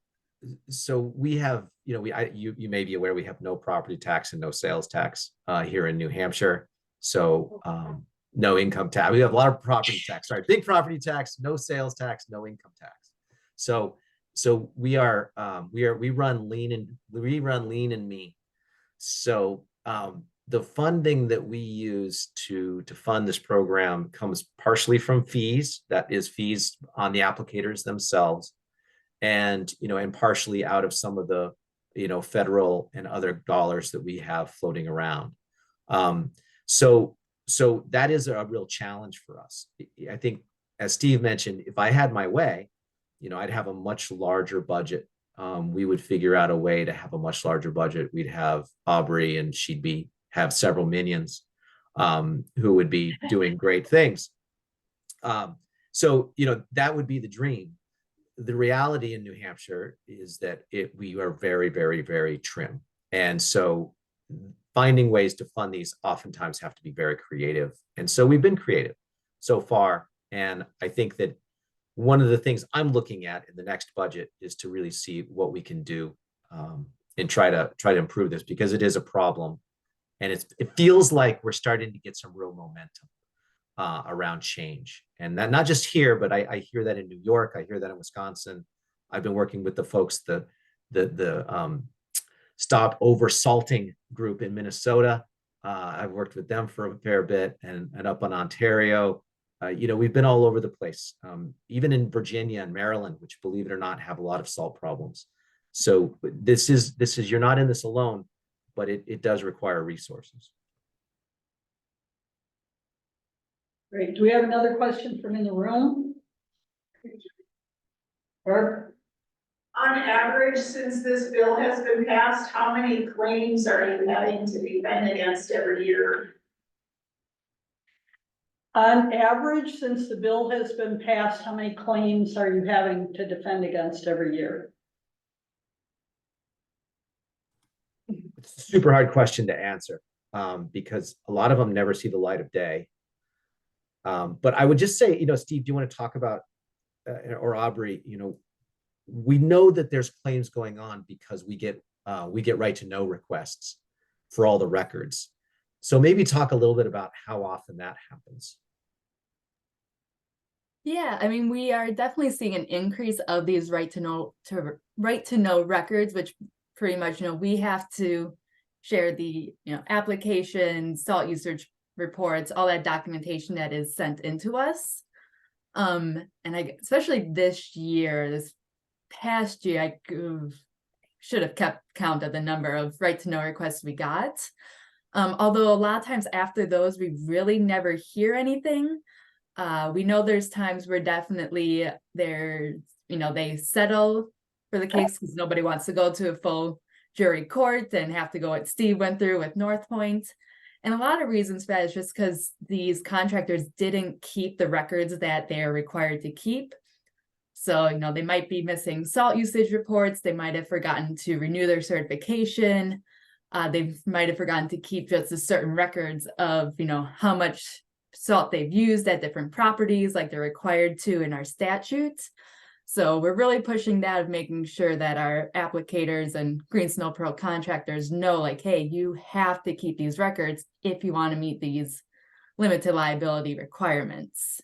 Speaker 6: we have, you may be aware, we have no property tax and no sales tax here in New Hampshire. So no income tax. We have a lot of property tax, sorry, big property tax, no sales tax, no income tax. So we run lean and mean. So the funding that we use to fund this program comes partially from fees, that is fees on the applicators themselves, and partially out of some of the federal and other dollars that we have floating around. So that is a real challenge for us. I think, as Steve mentioned, if I had my way, I'd have a much larger budget. We would figure out a way to have a much larger budget. We'd have Aubrey, and she'd have several minions who would be doing great things. So that would be the dream. The reality in New Hampshire is that we are very, very, very trim. And so finding ways to fund these oftentimes have to be very creative. And so we've been creative so far. And I think that one of the things I'm looking at in the next budget is to really see what we can do and try to improve this, because it is a problem. And it feels like we're starting to get some real momentum around change. And that not just here, but I hear that in New York, I hear that in Wisconsin. I've been working with the folks, the Stop Over Salting group in Minnesota. I've worked with them for a fair bit, and up in Ontario. We've been all over the place, even in Virginia and Maryland, which, believe it or not, have a lot of salt problems. So this is you're not in this alone, but it does require resources.
Speaker 1: Great. Do we have another question from in the room? Or
Speaker 5: On average, since this bill has been passed, how many claims are you having to defend against every year?
Speaker 1: on average, since the bill has been passed, how many claims are you having to defend against every year?
Speaker 6: It's a super hard question to answer because a lot of them never see the light of day. But I would just say, Steve, do you want to talk about, or Aubrey, we know that there's claims going on because we get right to know requests for all the records. So maybe talk a little bit about how often that happens.
Speaker 7: Yeah, I mean, we are definitely seeing an increase of these right to know records, which pretty much, we have to share the, applications, salt usage reports, all that documentation that is sent into us. And especially this past year, I should have kept count of the number of right to know requests we got. Although a lot of times after those, we really never hear anything. We know there's times where definitely they settle for the case because nobody wants to go to a full jury court and have to go what Steve went through with North Point. And a lot of reasons for that is just because these contractors didn't keep the records that they're required to keep. So, they might be missing salt usage reports. They might have forgotten to renew their certification. They might have forgotten to keep just a certain records of, how much salt they've used at different properties like they're required to in our statutes. So we're really pushing that of making sure that our applicators and Green SnoPro contractors know, like, hey, you have to keep these records if you want to meet these limited liability requirements.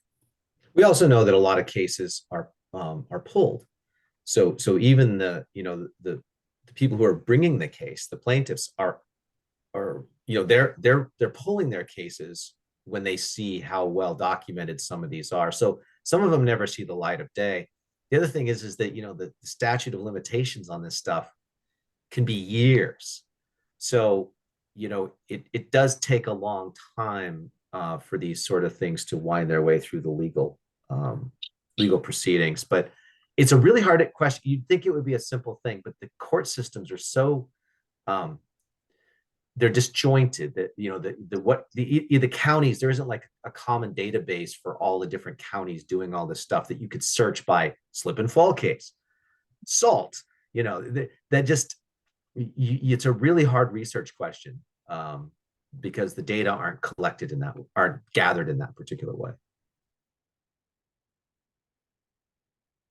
Speaker 6: We also know that a lot of cases are pulled. So even the people who are bringing the case, the plaintiffs are they're pulling their cases when they see how well documented some of these are. So some of them never see the light of day. The other thing is that the statute of limitations on this stuff can be years. So it does take a long time for these sort of things to wind their way through the legal proceedings. But it's a really hard question. You'd think it would be a simple thing, but the court systems are so they're disjointed that the counties, there isn't like a common database for all the different counties doing all this stuff that you could search by slip and fall case, salt, that just it's a really hard research question because the data aren't gathered in that particular way.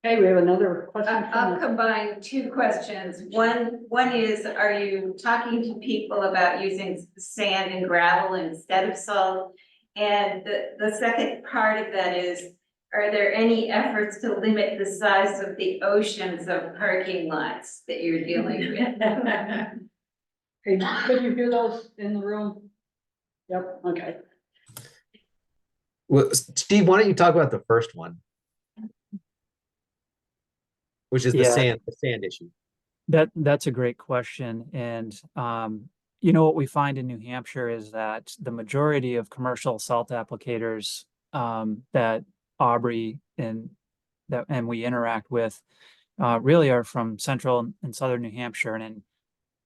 Speaker 1: Okay, we have another question.
Speaker 2: I'll combine two questions. One is, are you talking to people about using sand and gravel instead of salt? And the second part of that is, are there any efforts to limit the size of the oceans of parking lots that you're dealing with?
Speaker 1: Okay, could you hear those in the room? Yep, okay.
Speaker 6: Well, Steve, why don't you talk about the first one? Which is the
Speaker 8: Yeah.
Speaker 6: sand issue.
Speaker 8: That's a great question. And you know, what we find in New Hampshire is that the majority of commercial salt applicators that Aubrey and we interact with really are from central and southern New Hampshire, and in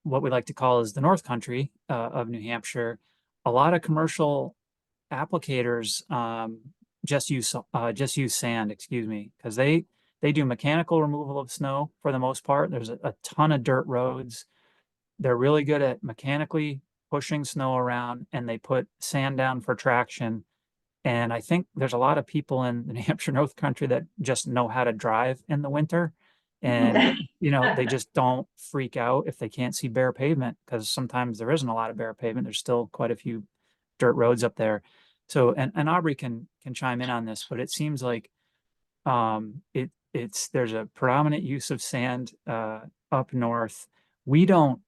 Speaker 8: what we like to call is the North Country of New Hampshire. A lot of commercial applicators just use sand, excuse me, because they do mechanical removal of snow for the most part. There's a ton of dirt roads. They're really good at mechanically pushing snow around, and they put sand down for traction. And I think there's a lot of people in the New Hampshire North Country that just know how to drive in the winter. And, you know, they just don't freak out if they can't see bare pavement, because sometimes there isn't a lot of bare pavement. There's still quite a few dirt roads up there. So, and Aubrey can chime in on this, but it seems like there's a predominant use of sand up north. We don't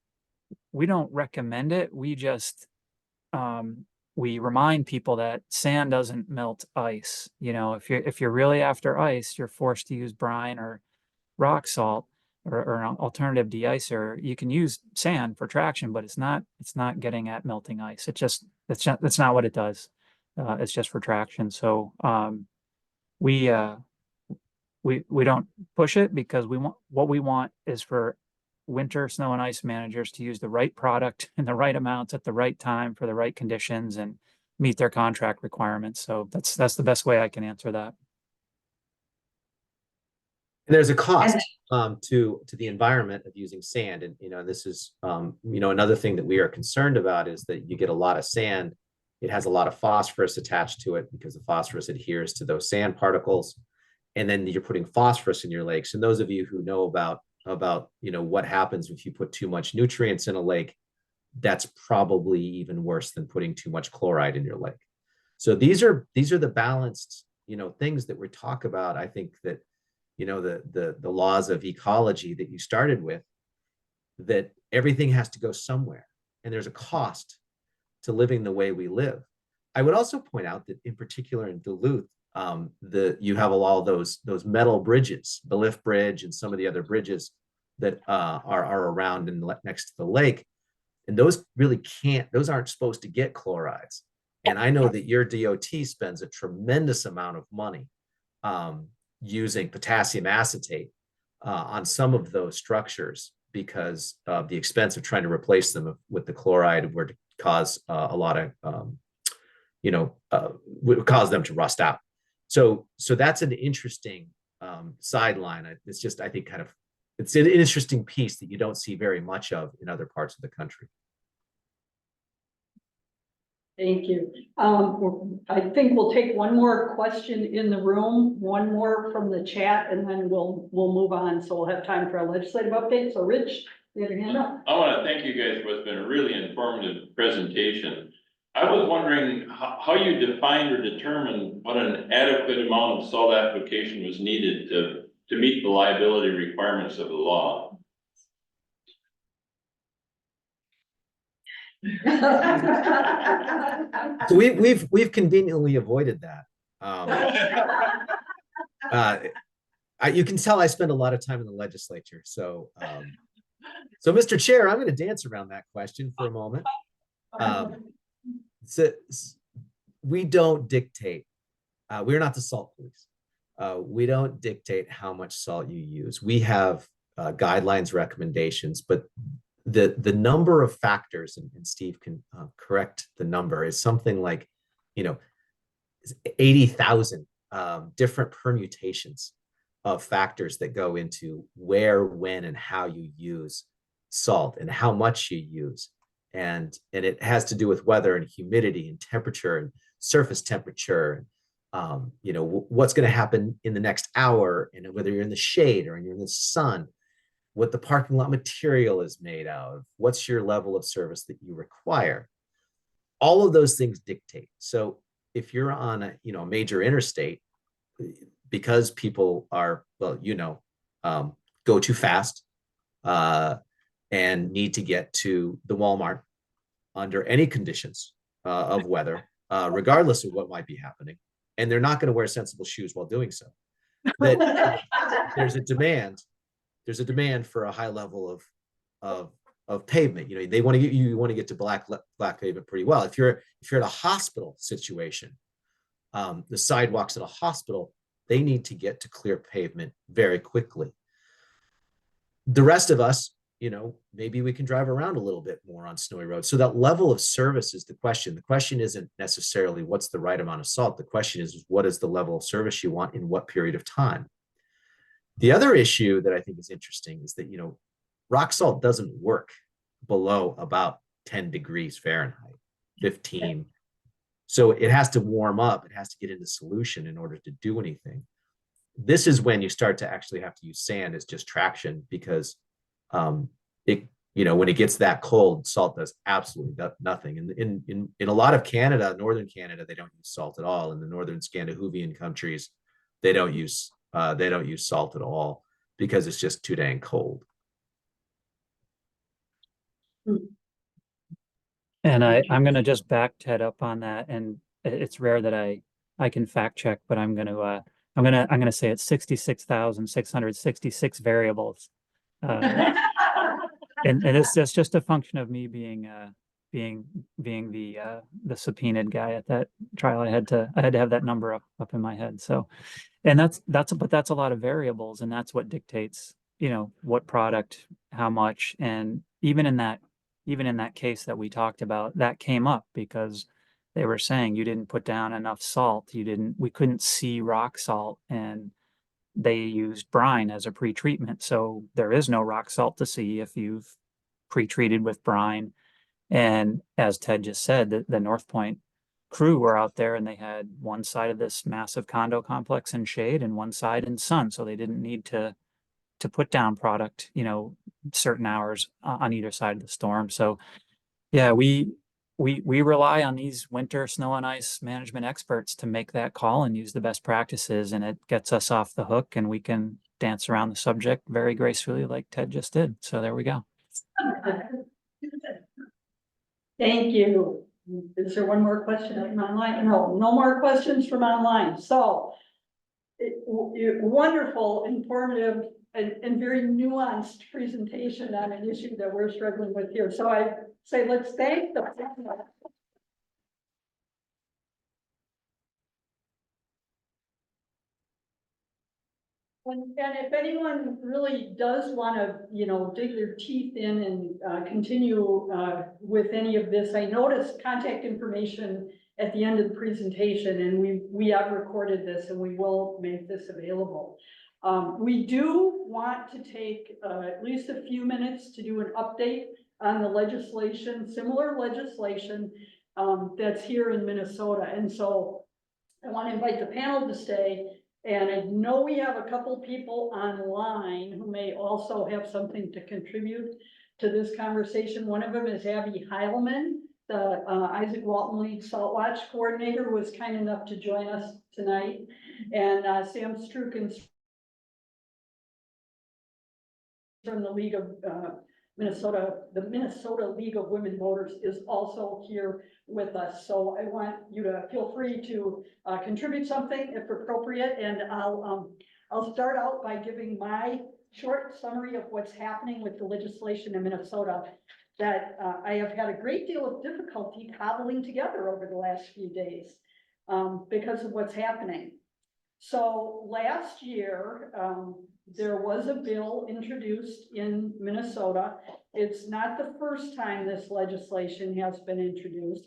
Speaker 8: recommend it. We just we remind people that sand doesn't melt ice. You know, if you're really after ice, you're forced to use brine or rock salt or an alternative de-icer. You can use sand for traction, but it's not getting at melting ice. That's not what it does. It's just for traction. So we don't push it, because what we want is for winter snow and ice managers to use the right product in the right amounts at the right time for the right conditions and meet their contract requirements. So that's the best way I can answer that.
Speaker 6: And there's a cost to the environment of using sand. And, you know, this is, you know, another thing that we are concerned about is that you get a lot of sand. It has a lot of phosphorus attached to it, because the phosphorus adheres to those sand particles. And then you're putting phosphorus in your lakes. And those of you who know about, you know, what happens if you put too much nutrients in a lake, that's probably even worse than putting too much chloride in your lake. So these are the balanced, you know, things that we talk about. I think that, you know, the laws of ecology that you started with, that everything has to go somewhere, and there's a cost to living the way we live. I would also point out that in particular in Duluth, you have all those metal bridges, the lift bridge and some of the other bridges that are around and next to the lake. And those aren't supposed to get chlorides. And I know that your DOT spends a tremendous amount of money using potassium acetate on some of those structures, because of the expense of trying to replace them with the chloride would cause a lot of, would cause them to rust out. So that's an interesting sideline. It's just, I think, it's an interesting piece that you don't see very much of in other parts of the country.
Speaker 1: Thank you. I think we'll take one more question in the room, one more from the chat, and then we'll move on. So we'll have time for a legislative update. So Rich, you have your hand up.
Speaker 11: I want to thank you guys for what's been a really informative presentation. I was wondering how you defined or determined what an adequate amount of salt application was needed to meet the liability requirements of the law.
Speaker 6: So we've conveniently avoided that. You can tell I spend a lot of time in the legislature. So Mr. Chair, I'm going to dance around that question for a moment. So we don't dictate. We're not the salt police. We don't dictate how much salt you use. We have guidelines, recommendations, but the number of factors, and Steve can correct the number, is something like, 80,000 different permutations of factors that go into where, when, and how you use salt and how much you use. And it has to do with weather and humidity and temperature and surface temperature, You know, what's going to happen in the next hour, and whether you're in the shade or you're in the sun, what the parking lot material is made out of, what's your level of service that you require. All of those things dictate. So if you're on a, you know, major interstate, because people are, well, you know, go too fast and need to get to the Walmart under any conditions of weather, regardless of what might be happening, and they're not going to wear sensible shoes while doing so, that there's a demand for a high level of pavement. You know, they want to get, you want to get to black pavement pretty well. If you're at a hospital situation, the sidewalks at a hospital, they need to get to clear pavement very quickly. The rest of us, you know, maybe we can drive around a little bit more on snowy roads. So that level of service is the question. The question isn't necessarily what's the right amount of salt. The question is, what is the level of service you want in what period of time? The other issue that I think is interesting is that, you know, rock salt doesn't work below about 10 degrees Fahrenheit, 15. So it has to warm up. It has to get into solution in order to do anything. This is when you start to actually have to use sand as just traction, because it, you know, when it gets that cold, salt does absolutely nothing. And in a lot of Canada, northern Canada, they don't use salt at all. In the northern Scandinavian countries, they don't use salt at all because it's just too dang cold.
Speaker 8: And I'm going to just back Ted up on that. And it's rare that I can fact check, but I'm going to say it's 66,666 variables. And it's just a function of me being the subpoenaed guy at that trial. I had to have that number up in my head. So, and that's a lot of variables, and that's what dictates, you know, what product, how much. And even in that case that we talked about, that came up because they were saying you didn't put down enough salt. We couldn't see rock salt, and they used brine as a pre-treatment. So there is no rock salt to see if you've pre-treated with brine. And as Ted just said, the North Point crew were out there, and they had one side of this massive condo complex in shade and one side in sun. So they didn't need to put down product, you know, certain hours on either side of the storm. So yeah, we rely on these winter snow and ice management experts to make that call and use the best practices, and it gets us off the hook, and we can dance around the subject very gracefully like Ted just did. So there we go.
Speaker 1: Thank you. Is there one more question from online? No more questions from online. So wonderful, informative, and very nuanced presentation on an issue that we're struggling with here. So I say, let's thank the panel. And if anyone really does want to, you know, dig their teeth in and continue with any of this, I noticed contact information at the end of the presentation, and we have recorded this, and we will make this available. We do want to take at least a few minutes to do an update on the legislation, similar legislation that's here in Minnesota. And so I want to invite the panel to stay. And I know we have a couple people online who may also have something to contribute to this conversation. One of them is Abby Heilman, the Izaak Walton League Salt Watch coordinator, who was kind enough to join us tonight. And Sam Strukin from the League of Minnesota, the Minnesota League of Women Voters, is also here with us. So I want you to feel free to contribute something if appropriate, and I'll start out by giving my short summary of what's happening with the legislation in Minnesota that I have had a great deal of difficulty cobbling together over the last few days because of what's happening. So last year, there was a bill introduced in Minnesota. It's not the first time this legislation has been introduced,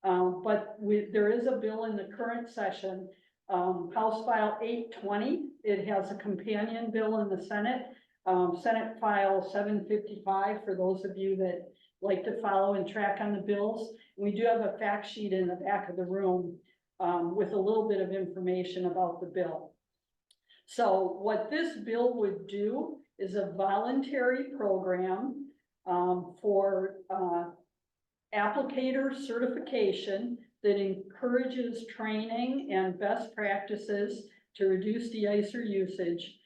Speaker 1: but there is a bill in the current session, House File 820. It has a companion bill in the Senate, Senate File 755, for those of you that like to follow and track on the bills. We do have a fact sheet in the back of the room with a little bit of information about the bill. So what this bill would do is a voluntary program for applicator certification that encourages training and best practices to reduce de-icer usage.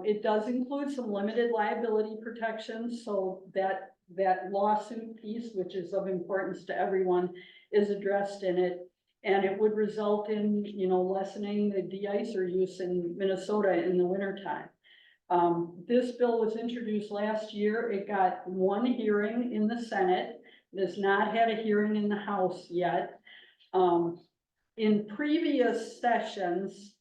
Speaker 1: It does include some limited liability protections, so that lawsuit piece, which is of importance to everyone, is addressed in it. And it would result in, lessening the de-icer use in Minnesota in the wintertime. This bill was introduced last year. It got one hearing in the Senate. It has not had a hearing in the House yet. In previous sessions,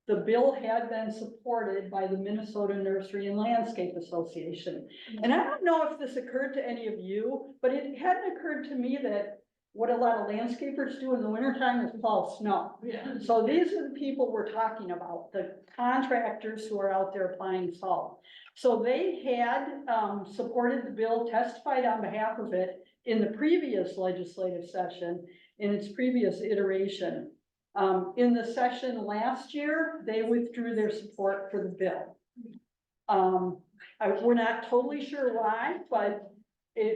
Speaker 1: the bill had been supported by the Minnesota Nursery and Landscape Association. And I don't know if this occurred to any of you, but it hadn't occurred to me that what a lot of landscapers do in the wintertime is plow snow.
Speaker 3: Yeah.
Speaker 1: So these are the people we're talking about, the contractors who are out there applying salt. So they had supported the bill, testified on behalf of it in the previous legislative session, in its previous iteration. In the session last year, they withdrew their support for the bill. We're not totally sure why, but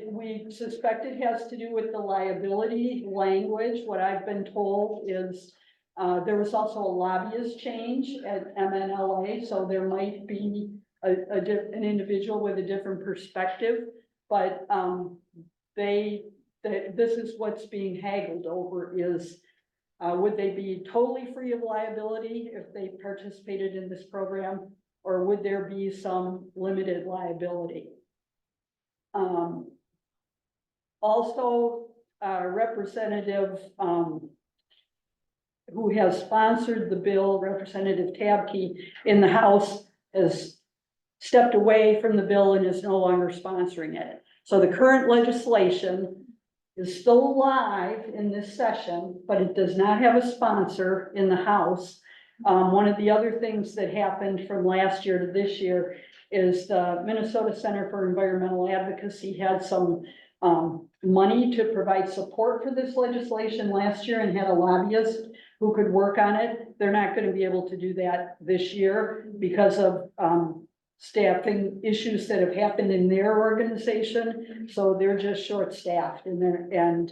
Speaker 1: we suspect it has to do with the liability language. What I've been told is there was also a lobbyist change at MNLA, so there might be an individual with a different perspective, but this is what's being haggled over is would they be totally free of liability if they participated in this program, or would there be some limited liability? Also, Representative who has sponsored the bill, Representative Tabke in the House, has stepped away from the bill and is no longer sponsoring it. So the current legislation is still alive in this session, but it does not have a sponsor in the House. One of the other things that happened from last year to this year is the Minnesota Center for Environmental Advocacy had some money to provide support for this legislation last year and had a lobbyist who could work on it. They're not going to be able to do that this year because of staffing issues that have happened in their organization. So they're just short-staffed and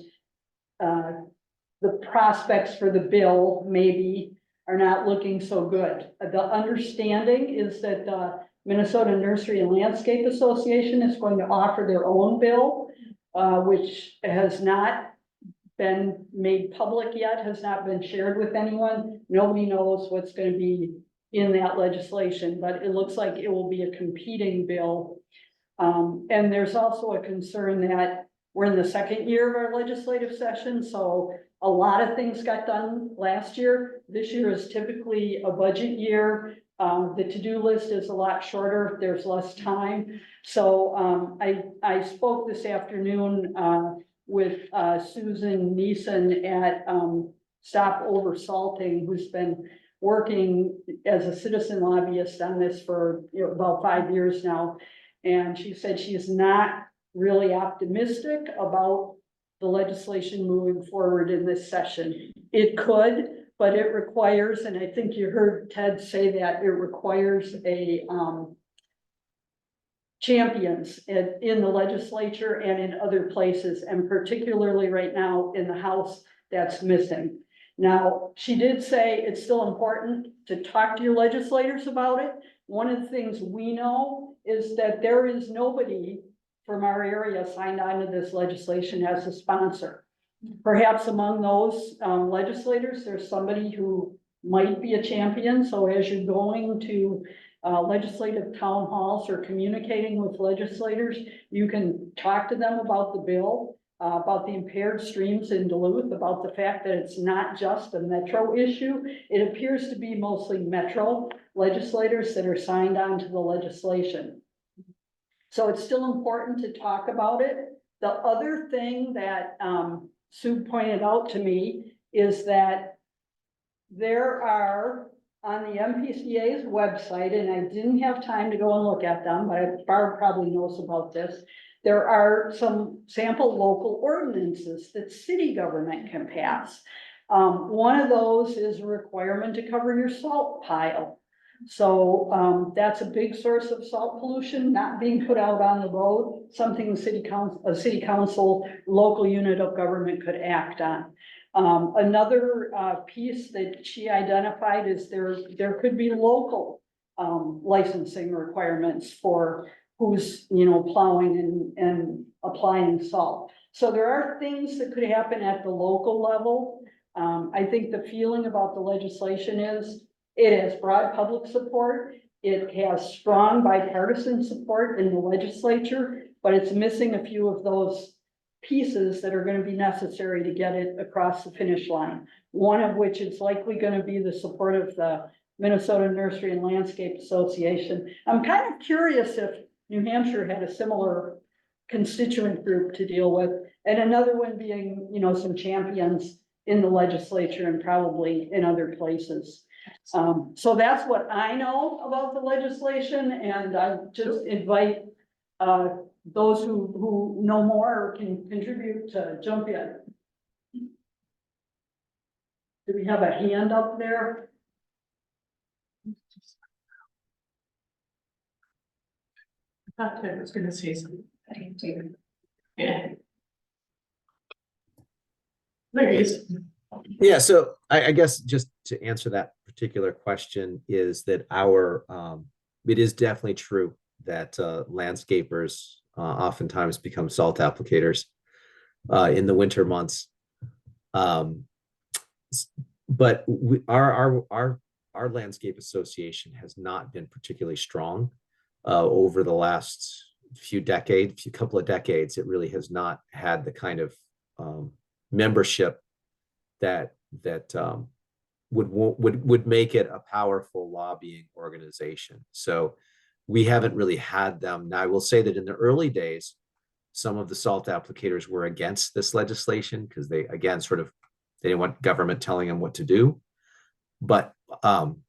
Speaker 1: the prospects for the bill maybe are not looking so good. The understanding is that the Minnesota Nursery and Landscape Association is going to offer their own bill, which has not been made public yet, has not been shared with anyone. Nobody knows what's going to be in that legislation, but it looks like it will be a competing bill. And there's also a concern that we're in the second year of our legislative session, so a lot of things got done last year. This year is typically a budget year. The to-do list is a lot shorter. There's less time. So I spoke this afternoon with Susan Neeson at Stop Oversalting, who's been working as a citizen lobbyist on this for about 5 years now. And she said she's not really optimistic about the legislation moving forward in this session. It could, but it requires, and I think you heard Ted say that, it requires a champions in the legislature and in other places, and particularly right now in the House, that's missing. Now, she did say it's still important to talk to your legislators about it. One of the things we know is that there is nobody from our area signed on to this legislation as a sponsor. Perhaps among those legislators, there's somebody who might be a champion. So as you're going to legislative town halls or communicating with legislators, you can talk to them about the bill, about the impaired streams in Duluth, about the fact that it's not just a metro issue. It appears to be mostly metro legislators that are signed on to the legislation. So it's still important to talk about it. The other thing that Sue pointed out to me is that there are on the MPCA's website, and I didn't have time to go and look at them, but Barb probably knows about this. There are some sample local ordinances that city government can pass. One of those is a requirement to cover your salt pile. So, that's a big source of salt pollution not being put out on the road, something a city council, local unit of government could act on. Another, piece that she identified is there could be local, licensing requirements for who's, plowing and applying salt. So there are things that could happen at the local level. I think the feeling about the legislation is it has broad public support. It has strong bipartisan support in the legislature, but it's missing a few of those pieces that are going to be necessary to get it across the finish line. One of which is likely going to be the support of the Minnesota Nursery and Landscape Association. I'm kind of curious if New Hampshire had a similar constituent group to deal with, and another one being, some champions in the legislature and probably in other places. So that's what I know about the legislation, and I just invite those who know more or can contribute to jump in. Do we have a hand up there?
Speaker 4: I thought I was gonna say something. Yeah. There he is.
Speaker 6: Yeah, so I guess just to answer that particular question is that it is definitely true that landscapers oftentimes become salt applicators in the winter months. But our landscape association has not been particularly strong over the last couple of decades. It really has not had the kind of membership that would make it a powerful lobbying organization. So we haven't really had them. Now, I will say that in the early days, some of the salt applicators were against this legislation because they, again, they didn't want government telling them what to do. But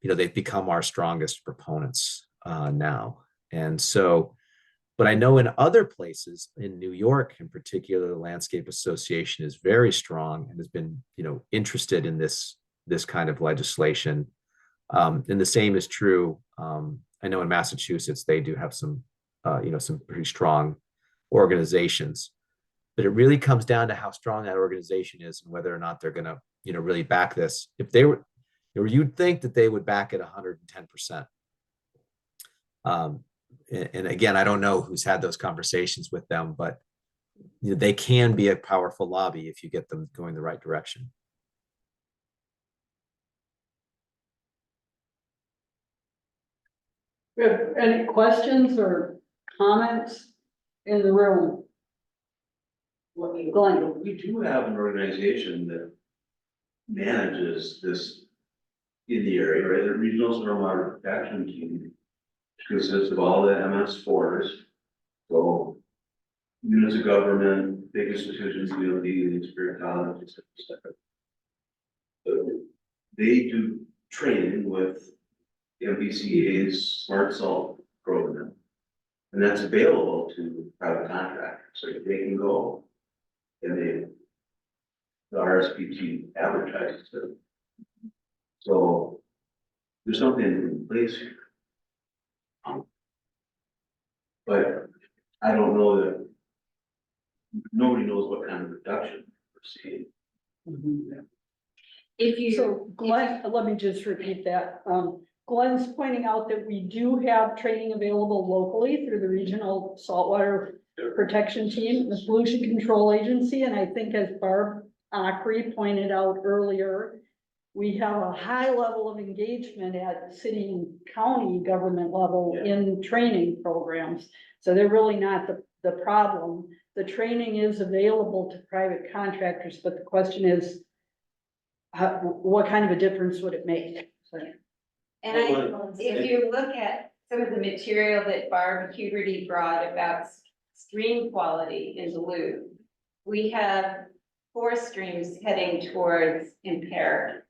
Speaker 6: they've become our strongest proponents now. And so, but I know in other places, in New York in particular, the Landscape Association is very strong and has been, interested in this kind of legislation. And the same is true. I know in Massachusetts, they do have some pretty strong organizations, but it really comes down to how strong that organization is and whether or not they're going to, really back this. If they were, you'd think that they would back it 110%. And again, I don't know who's had those conversations with them, but they can be a powerful lobby if you get them going the right direction.
Speaker 1: Any questions or comments in the room? Glenn?
Speaker 10: We do have an organization that manages this in the area, right? The Regional Stormwater Protection Team, which consists of all the MS4s. So units of government, big institutions, DOD, the Spirit College, etc. They do training with MPCA's Smart Salt program. And that's available to private contractors. So they can go and the RSPT advertises it. So there's something in place here. But I don't know that nobody knows what kind of reduction we're seeing.
Speaker 1: So Glenn, let me just repeat that. Glenn's pointing out that we do have training available locally through the Regional Saltwater Protection Team, the Pollution Control Agency, and I think as Barb Ockery pointed out earlier, we have a high level of engagement at city and county government level in training programs. So they're really not the problem. The training is available to private contractors, but the question is, what kind of a difference would it make? So.
Speaker 2: And if you look at some of the material that Barb Huberty brought about stream quality in Duluth, we have 4 streams heading towards impaired.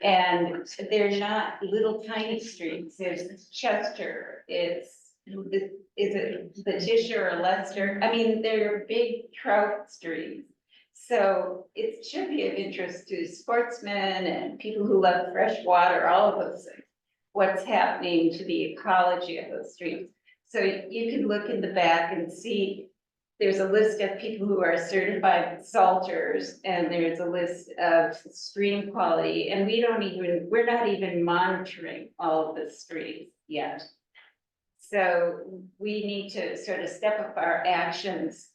Speaker 2: And they're not little tiny streams. It's Chester, is it the Tisher or Lester? I mean, they're big trout streams. So it should be of interest to sportsmen and people who love fresh water, all of those things. What's happening to the ecology of those streams. So you can look in the back and see, there's a list of people who are certified salters, and there's a list of stream quality, and we're not even monitoring all of the streams yet. So we need to sort of step up our actions.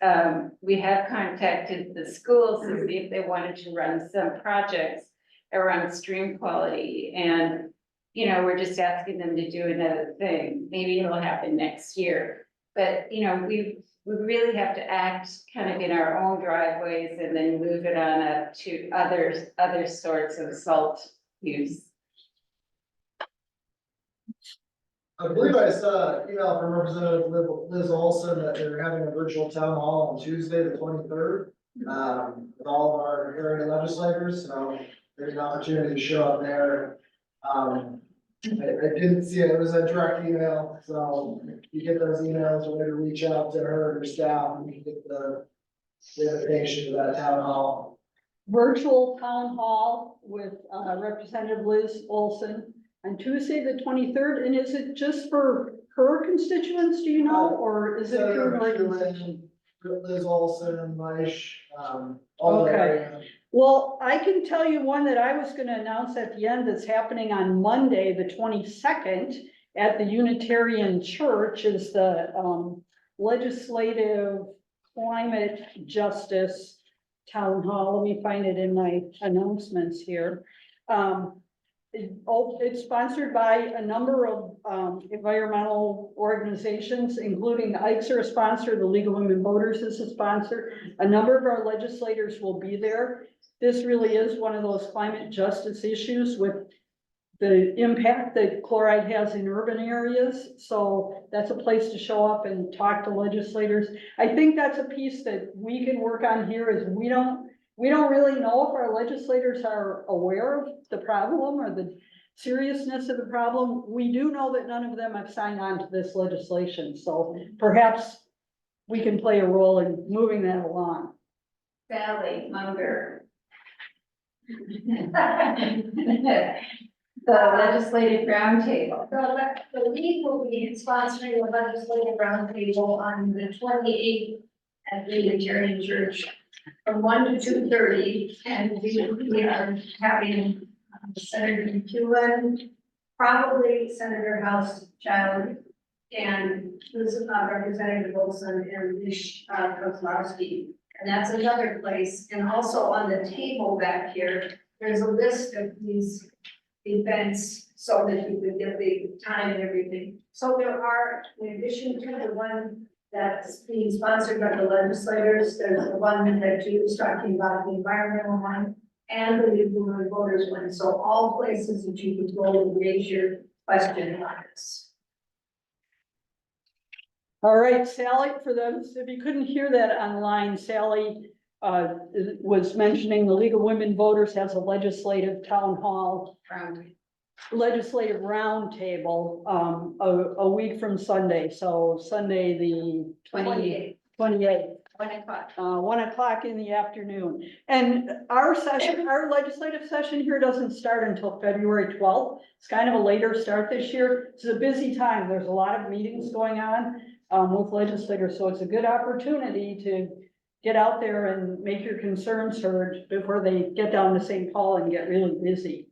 Speaker 2: We have contacted the schools to see if they wanted to run some projects around stream quality, and we're just asking them to do another thing. Maybe it'll happen next year, but we really have to act kind of in our own driveways and then move it on up to other sorts of salt use.
Speaker 12: I believe I saw an email from Representative Liz Olson that they're having a virtual town hall on Tuesday, the 23rd, with all of our area legislators, so there's an opportunity to show up there. I didn't see it, it was a direct email, so if you get those emails, we're gonna reach out to her and her staff, and we can get the invitation to that town hall.
Speaker 1: Virtual town hall with Representative Liz Olson on Tuesday, the 23rd, and is it just for her constituents, do you know, or is it through an organization?
Speaker 12: Liz Olson, Maish, all the
Speaker 1: Okay.
Speaker 12: area.
Speaker 1: Well, I can tell you one that I was gonna announce at the end that's happening on Monday, the 22nd, at the Unitarian Church, is the Legislative Climate Justice Town Hall. Let me find it in my announcements here. It's sponsored by a number of environmental organizations, including the Ikes are a sponsor, the League of Women Voters is a sponsor. A number of our legislators will be there. This really is one of those climate justice issues with the impact that chloride has in urban areas. So that's a place to show up and talk to legislators. I think that's a piece that we can work on here, is we don't really know if our legislators are aware of the problem or the seriousness of the problem. We do know that none of them have signed on to this legislation, so perhaps we can play a role in moving that along.
Speaker 2: Sally Munger. The legislative roundtable.
Speaker 3: The league will be sponsoring a legislative roundtable on the 28th at the Unitarian Church from 1 to 2:30, and we are having Senator McEwen, probably Senator House-Child, and Representative Olson and Mish Kozlowski. And that's another place. And also on the table back here, there's a list of these events so that you could get the time and everything. So there are, in addition to the one that's being sponsored by the legislators, there's the one that you was talking about, the environmental one, and the League of Women Voters one. So all places that you could go and raise your question on this.
Speaker 1: All right, Sally, for those, if you couldn't hear that online, Sally was mentioning the League of Women Voters has a legislative town hall, legislative roundtable, a week from Sunday. So Sunday, the 28th.
Speaker 2: 1 o'clock.
Speaker 1: 1 o'clock in the afternoon. And our session, our legislative session here doesn't start until February 12th. It's kind of a later start this year. It's a busy time. There's a lot of meetings going on with legislators. So it's a good opportunity to get out there and make your concerns heard before they get down to St. Paul and get really busy.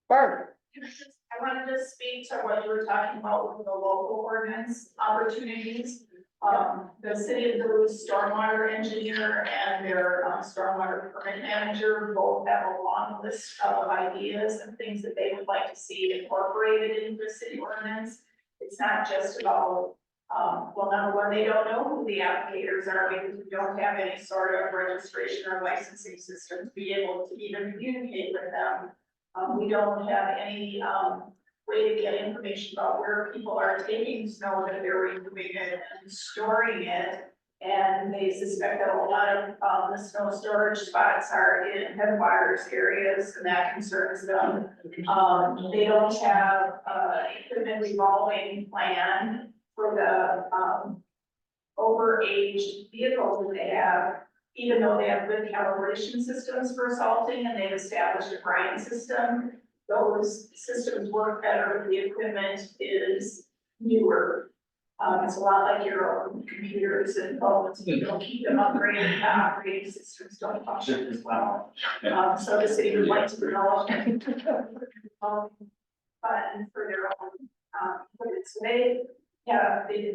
Speaker 1: Barb.
Speaker 13: I wanted to speak to what you were talking about with the local ordinance opportunities. The city of Duluth stormwater engineer and their stormwater permit manager both have a long list of ideas and things that they would like to see incorporated into the city ordinance. It's not just about, well, number one, they don't know who the applicators are because we don't have any sort of registration or licensing system to be able to even communicate with them. We don't have any way to get information about where people are taking snow that they're removing it and storing it. And they suspect that a lot of the snow storage spots are in headwaters areas, and that concerns them. They don't have equipment revolving plan for the overaged vehicles that they have, even though they have good calibration systems for salting and they've established a grind system, those systems work better if the equipment is newer. It's a lot like your own computers and phones, you don't keep them upgraded, the operating systems don't function as well. So the city would like to develop fund for their own, equipment. So they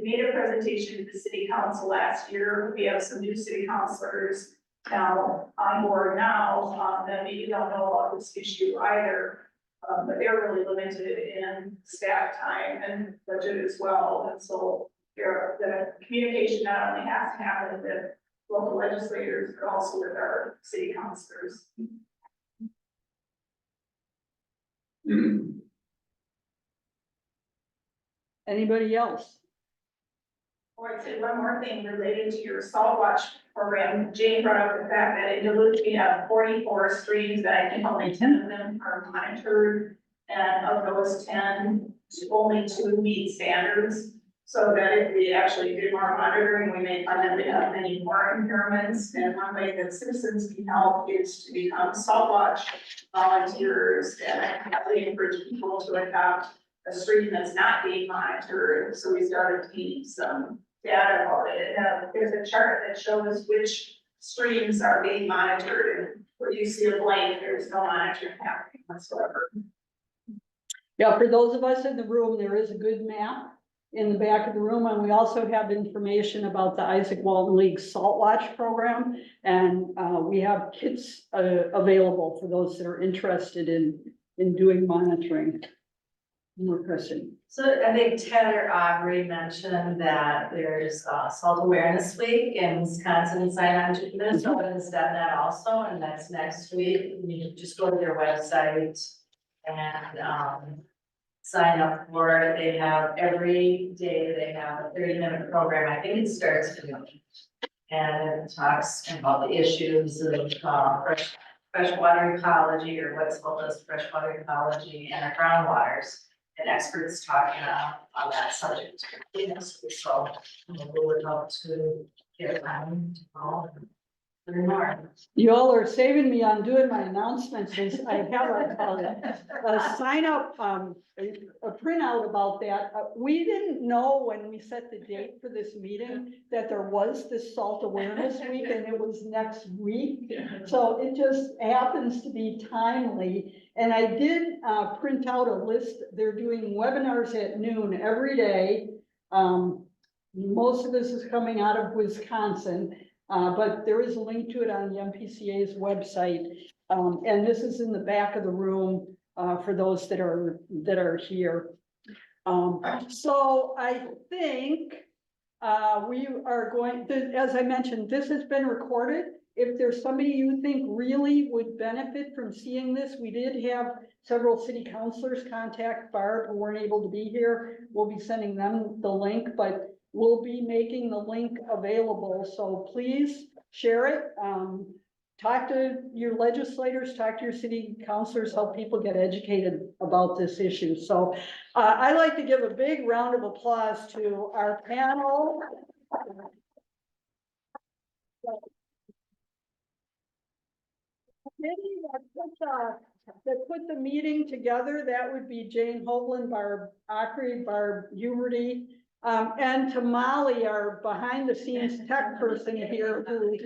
Speaker 13: made a presentation to the city council last year. We have some new city councilors now on board now, that maybe don't know about this issue either. But they're really limited in staff time and budget as well. And so the communication not only has to happen with local legislators, but also with our city councilors.
Speaker 1: Anybody else?
Speaker 13: Or I'd say one more thing related to your salt watch program. Jane brought up the fact that in Duluth, we have 44 streams that I think only 10 of them are monitored. And of those 10, only 2 meet standards. So that if we actually do more monitoring, we may find that we have many more impairments. And one way that citizens can help is to become salt watch volunteers. And I highly encourage people to adopt a stream that's not being monitored. So we started taking some data about it. There's a chart that shows which streams are being monitored, and where you see a blank, there's no monitoring happening whatsoever.
Speaker 1: Yeah, for those of us in the room, there is a good map in the back of the room, and we also have information about the Izaak Walton League Salt Watch program. And we have kits available for those that are interested in doing monitoring. More question.
Speaker 3: So I think Taylor Aubrey mentioned that there's Salt Awareness Week in Wisconsin, sign on to Minnesota has done that also, and that's next week. You just go to their website and sign up for it. They have every day, they have a 30-minute program. I think it starts at noon. And it talks about the issues of freshwater ecology, or what's called as freshwater ecology, and our groundwaters. And experts talking on that subject. Yes, so we would love to get time to learn more.
Speaker 1: You all are saving me on doing my announcements. I have a sign up, a printout about that. We didn't know when we set the date for this meeting that there was this Salt Awareness Week, and it was next week. So it just happens to be timely. And I did print out a list. They're doing webinars at noon every day. Most of this is coming out of Wisconsin. But there is a link to it on the MPCA's website. And this is in the back of the room for those that are here. So I think we are going to, as I mentioned, this has been recorded. If there's somebody you think really would benefit from seeing this, we did have several city councilors contact Barb who weren't able to be here. We'll be sending them the link, but we'll be making the link available. So please share it. Talk to your legislators, talk to your city councilors, help people get educated about this issue. So I'd like to give a big round of applause to our panel. That put the meeting together, that would be Jane Hovland, Barb Ackery, Barb Huberty, and to Molly, our behind the scenes tech person here, who,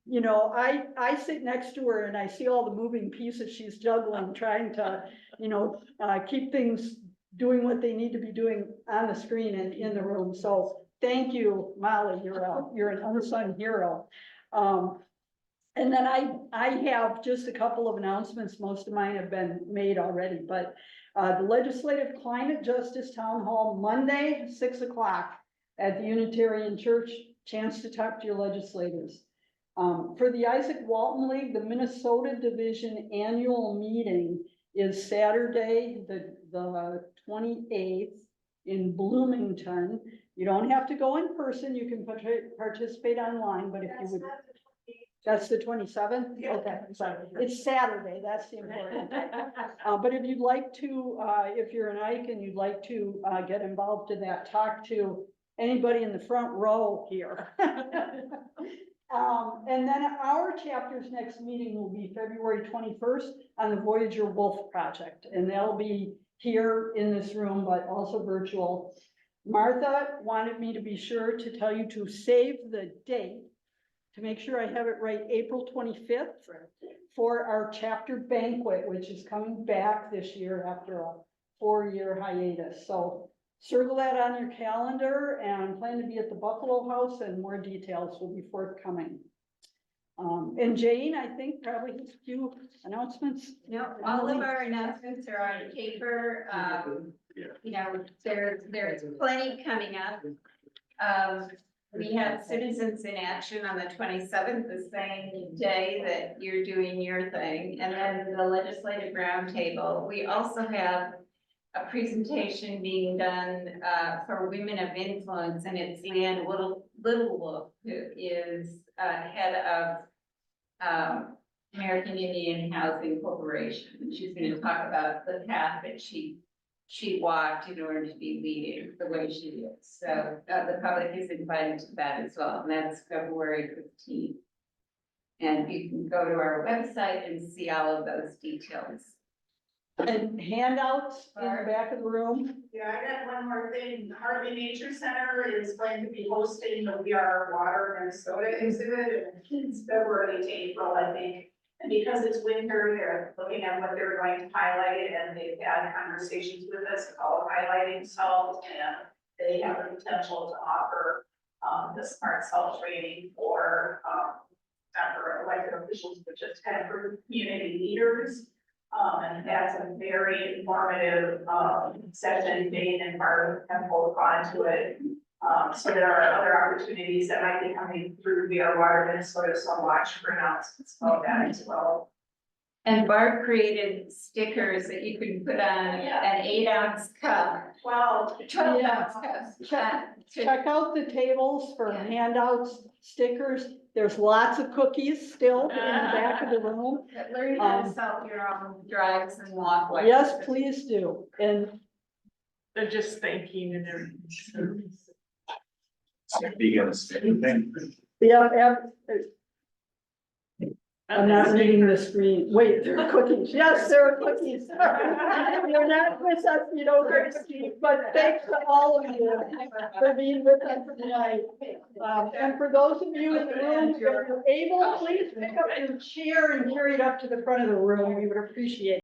Speaker 1: you know, I sit next to her and I see all the moving pieces she's juggling, trying to, you know, keep things doing what they need to be doing on the screen and in the room. So thank you, Molly, you're an unsung hero. And then I have just a couple of announcements. Most of mine have been made already, but the Legislative Climate Justice Town Hall, Monday, 6 o'clock at the Unitarian Church, chance to talk to your legislators. For the Izaak Walton League, the Minnesota Division annual meeting is Saturday, the 28th in Bloomington. You don't have to go in person. You can participate online, but if you would. That's the 27th? Yeah. Okay, sorry. It's Saturday, that's the important. But if you'd like to, if you're an Ike and you'd like to get involved in that, talk to anybody in the front row here. And then our chapter's next meeting will be February 21st on the Voyager Wolf Project, and they'll be here in this room, but also virtual. Martha wanted me to be sure to tell you to save the date, to make sure I have it right, April 25th, for our chapter banquet, which is coming back this year after a 4-year hiatus. So circle that on your calendar, and plan to be at the Buffalo House, and more details will be forthcoming. And Jane, I think probably has a few announcements.
Speaker 2: No, all of our announcements are on paper. You know, there's plenty coming up. We have Citizens in Action on the 27th, the same day that you're doing your thing, and then the Legislative Roundtable. We also have a presentation being done for Women of Influence, and it's Leanne Littlewolf, who is head of American Indian Housing Corporation. And she's going to talk about the path that she walked in order to be leading the way she is. So the public is invited to that as well, and that's February 15th. And you can go to our website and see all of those details.
Speaker 1: And handouts in the back of the room.
Speaker 13: Yeah, I got one more thing. Harvey Nature Center is going to be hosting the We Are Water Minnesota exhibit. It's February to April, I think. And because it's winter, they're looking at what they're going to highlight, and they've had conversations with us about highlighting salt, and they have the potential to offer the smart salt training for not for elected officials, but just kind of for community leaders. And that's a very informative session. Dane and Barb have both gone to it. So there are other opportunities that might be coming through via Water Minnesota, so watch for announcements about that as well.
Speaker 2: And Barb created stickers that you can put on an 8-ounce cup. 12 ounce cups.
Speaker 1: Check out the tables for handouts, stickers. There's lots of cookies still in the back of the room.
Speaker 2: Learn how to salt your own drives and walkways.
Speaker 1: Yes, please do. And
Speaker 4: They're just thanking and everything.
Speaker 1: yeah, I'm not reading the screen. Wait, there are cookies. Yes, there are cookies. You're not with us, you don't get to see, but thanks to all of you for being with us tonight. And for those of you in the room, if you're able, please pick up your chair and carry it up to the front of the room. We would appreciate it.